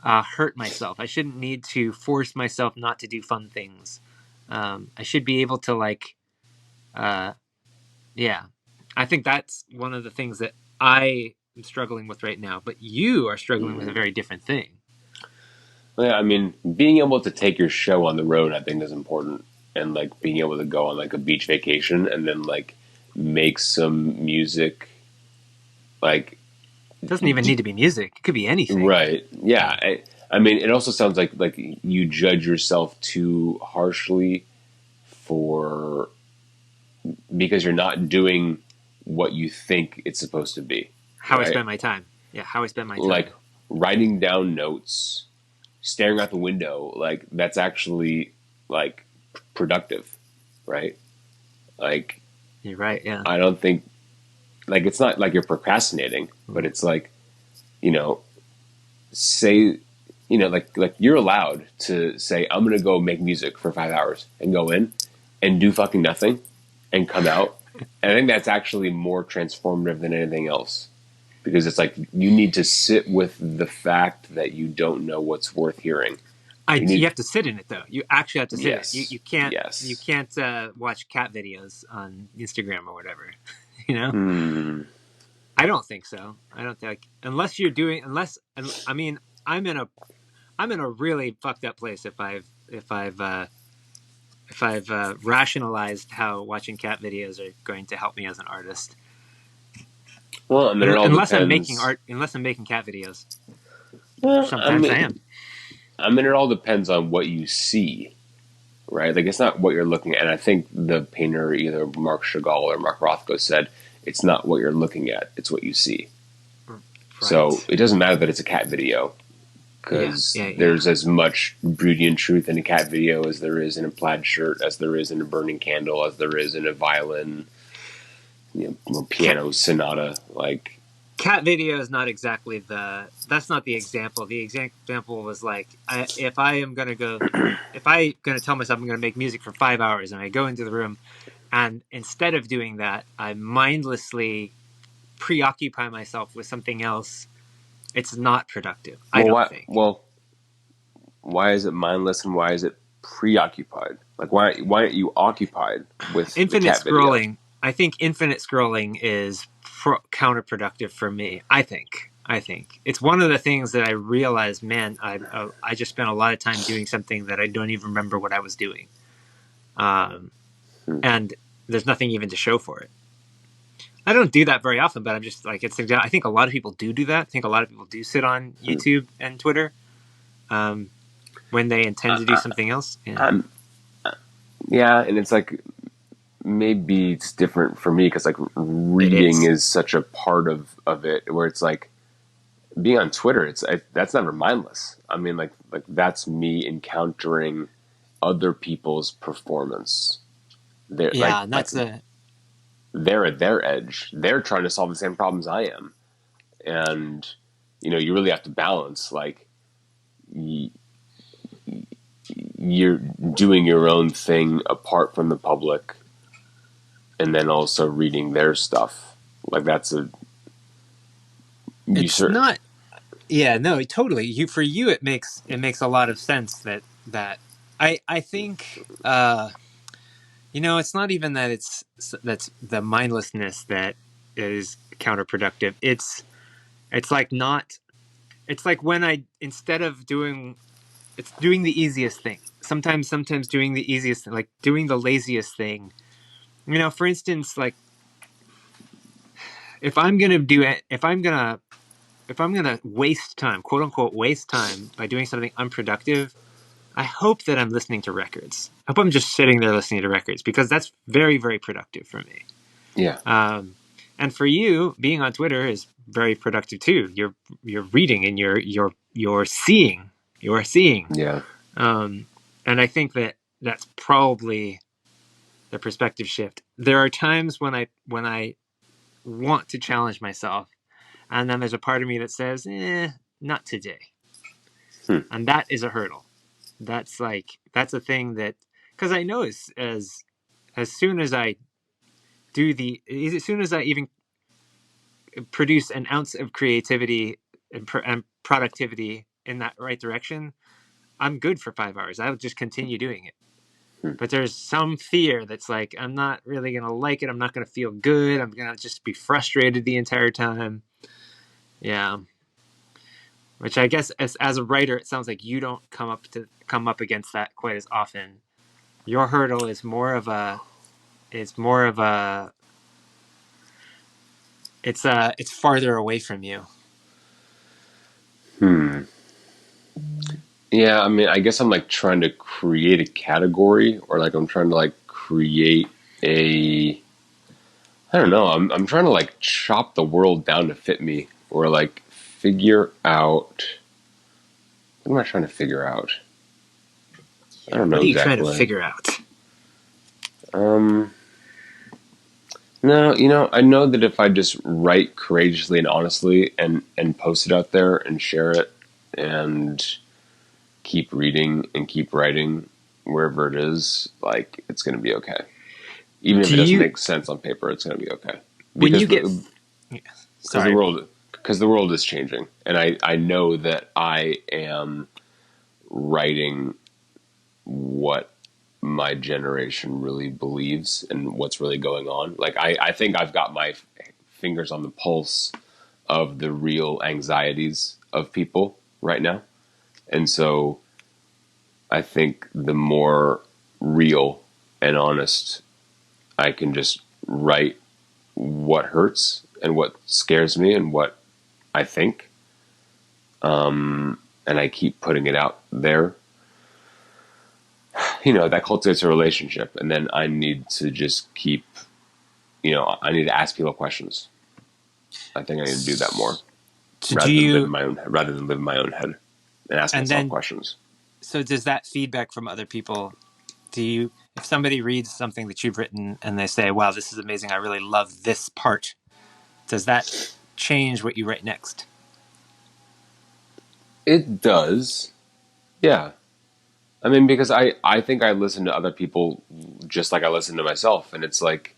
hurt myself. I shouldn't need to force myself not to do fun things. I should be able to uh, yeah. I think that's one of the things that I am struggling with right now. But you are struggling with a very different thing. Yeah, I mean, being able to take your show on the road, I think, is important, and like being able to go on like a beach vacation and then like make some music, like It doesn't even need to be music. It could be anything. right, yeah. I mean, it also sounds like you judge yourself too harshly for because you're not doing what you think it's supposed to be, How I right? spend my time. Yeah, how I spend my time. Like writing down notes, staring out the window, like that's actually like productive, right? Like You're right. Yeah. I don't think like it's not like you're procrastinating, but it's like, you know, say like you're allowed to say I'm gonna go make music for 5 hours and go in and do fucking nothing and come out. And I think that's actually more transformative than anything else. Because it's like you need to sit with the fact that you don't know what's worth hearing. You have to sit in it, though. You actually have to sit in it. Yes, You can't yes. watch cat videos on Instagram or whatever. You know. I don't think so. I don't think, unless you're doing, I mean, I'm in a really fucked up place if I've rationalized how watching cat videos are going to help me as an artist. Well, I mean, it all Unless I'm making depends. art, unless I'm making cat videos. Well, Sometimes I am. I mean, it all depends on what you see, right? Like, it's not what you're looking at. And I think the painter, either Mark Chagall or Mark Rothko, said it's not what you're looking at; it's what you see. Right. So it doesn't matter that it's a cat video, because there's as much beauty and truth in a cat video as there is in a plaid shirt, as there is in a burning candle, as there is in a violin, piano sonata. Like cat video is not exactly that's not the example. The example was like, if I'm going to tell myself I'm going to make music for 5 hours, and I go into the room, and instead of doing that, I mindlessly preoccupy myself with something else, it's not productive. I don't think. Well, why is it mindless and why is it preoccupied? Like why aren't you occupied with the Infinite cat video? scrolling. I think infinite scrolling is counterproductive for me. I think it's one of the things that I realized. Man, I just spent a lot of time doing something that I don't even remember what I was doing, and there's nothing even to show for it. I don't do that very often, but I'm just like, I think a lot of people do that. I think a lot of people do sit on YouTube and Twitter when they intend to do something else. Yeah, and it's like maybe it's different for me because like reading is such a part of it, where it's like being on Twitter. That's never mindless. I mean, like that's me encountering other people's performance. They're And they're at their edge. They're trying to solve the same problems I am, and you really have to balance. Like you're doing your own thing apart from the public, and then also reading their stuff. Like that's not. Yeah, no, totally. For you, it makes a lot of sense that I think it's not even that's the mindlessness that is counterproductive. It's like not. it's like when I, instead of doing, it's doing the easiest thing. Sometimes doing the easiest, like doing the laziest thing. You know, for instance, like if I'm gonna do it, if I'm gonna waste time, quote unquote, waste time by doing something unproductive, I hope that I'm listening to records. I hope I'm just sitting there listening to records because that's very, very productive for me. Yeah. Um, and for you, being on Twitter is very productive too. You're reading and you're seeing. You are seeing. Yeah. Um, and I think that that's probably the perspective shift. There are times when I want to challenge myself, and then there's a part of me that says, not today. Hmm. And that is a hurdle. That's a thing that, because I know as soon as I do as soon as I even produce an ounce of creativity and productivity in that right direction, I'm good for 5 hours. I would just continue doing it. Hmm. But there's some fear that's like, I'm not really going to like it. I'm not going to feel good. I'm going to just be frustrated the entire time. Yeah. Which I guess as a writer, it sounds like you don't come up against that quite as often. Your hurdle is more of a, it's farther away from you. Hmm. Yeah, I mean, I guess I'm like trying to create a category, or like I'm trying to like create a, I don't know, I'm trying to like chop the world down to fit me, or like figure out, what am I trying to figure out? I Yeah. don't What know are you trying to exactly. figure out? Um, no, you know, I know that if I just write courageously and honestly and post it out there and share it and keep reading and keep writing wherever it is, like it's going to be okay. Even if Do it doesn't you, make sense on paper, it's going to be okay when you because get, yeah, because the sorry. world because the world is changing, and I know that I am writing what my generation really believes and what's really going on. Like I think I've got my fingers on the pulse of the real anxieties of people right now, and so I think the more real and honest I can just write what hurts and what scares me and what I think, and I keep putting it out there, you know, that cultivates a relationship. And then I need to just keep, you know, I need to ask people questions. I think I need to do that more So do you, rather than live in my own head and ask and myself then, questions. so does that feedback from other people, do you, if somebody reads something that you've written and they say, wow, this is amazing, I really love this part, does that change what you write next? It does. Yeah. I mean, because I think I listen to other people just like I listen to myself. And it's like,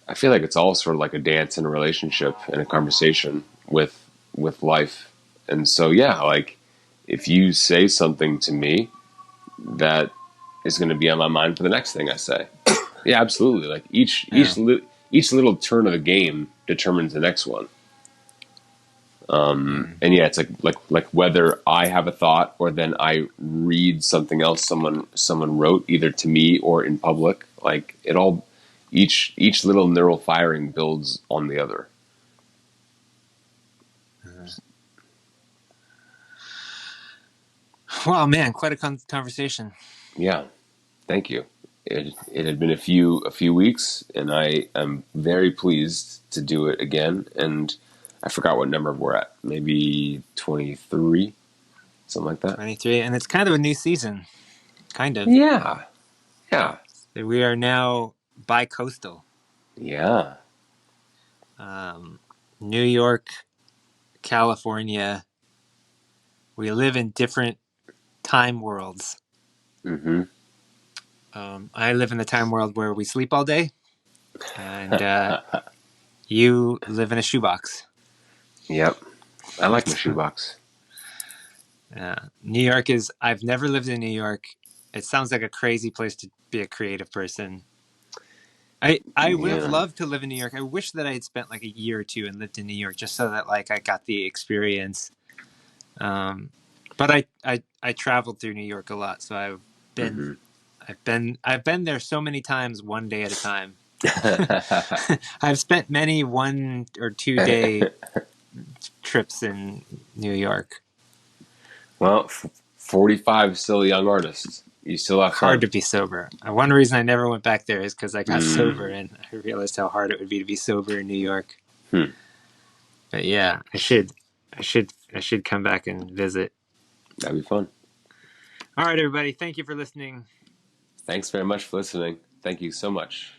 I feel like it's all sort of like a dance and a relationship and a conversation with life. And so yeah, like if you say something to me that is going to be on my mind for the next thing I say, yeah, absolutely. Like Yeah. each little turn of the game determines the next one. Mm. And yeah, it's like whether I have a thought or then I read something else someone wrote either to me or in public. Like it all, each little neural firing builds on the other. Wow, man, quite a conversation. Yeah, thank you. It had been a few weeks, and I am very pleased to do it again. And I forgot what number we're at. Maybe 23, something like that. 23, and it's kind of a new season, kind of. Yeah, yeah, We are now bicoastal. yeah. Um, New York, California. We live in different time worlds. Mm-hmm. I live in the time world where we sleep all day, and you live in a shoebox. Yep. I like my shoebox. New York is, I've never lived in New York. It sounds like a crazy place to be a creative person. I would have Yeah. loved to live in New York. I wish that I had spent like a year or two and lived in New York just so that like I got the experience But I traveled through New York a lot, so been I've been there so many times, one day at a time. I've spent many 1 or 2 day trips in New York. Well, 45 is still a young artist. You still have Hard time. to be sober. One reason I never went back there is because I got sober, and I realized how hard it would be to be sober in New York. But yeah, I should come back and visit. That'd be fun. All right, everybody. Thank you for listening. Thanks very much for listening. Thank you so much.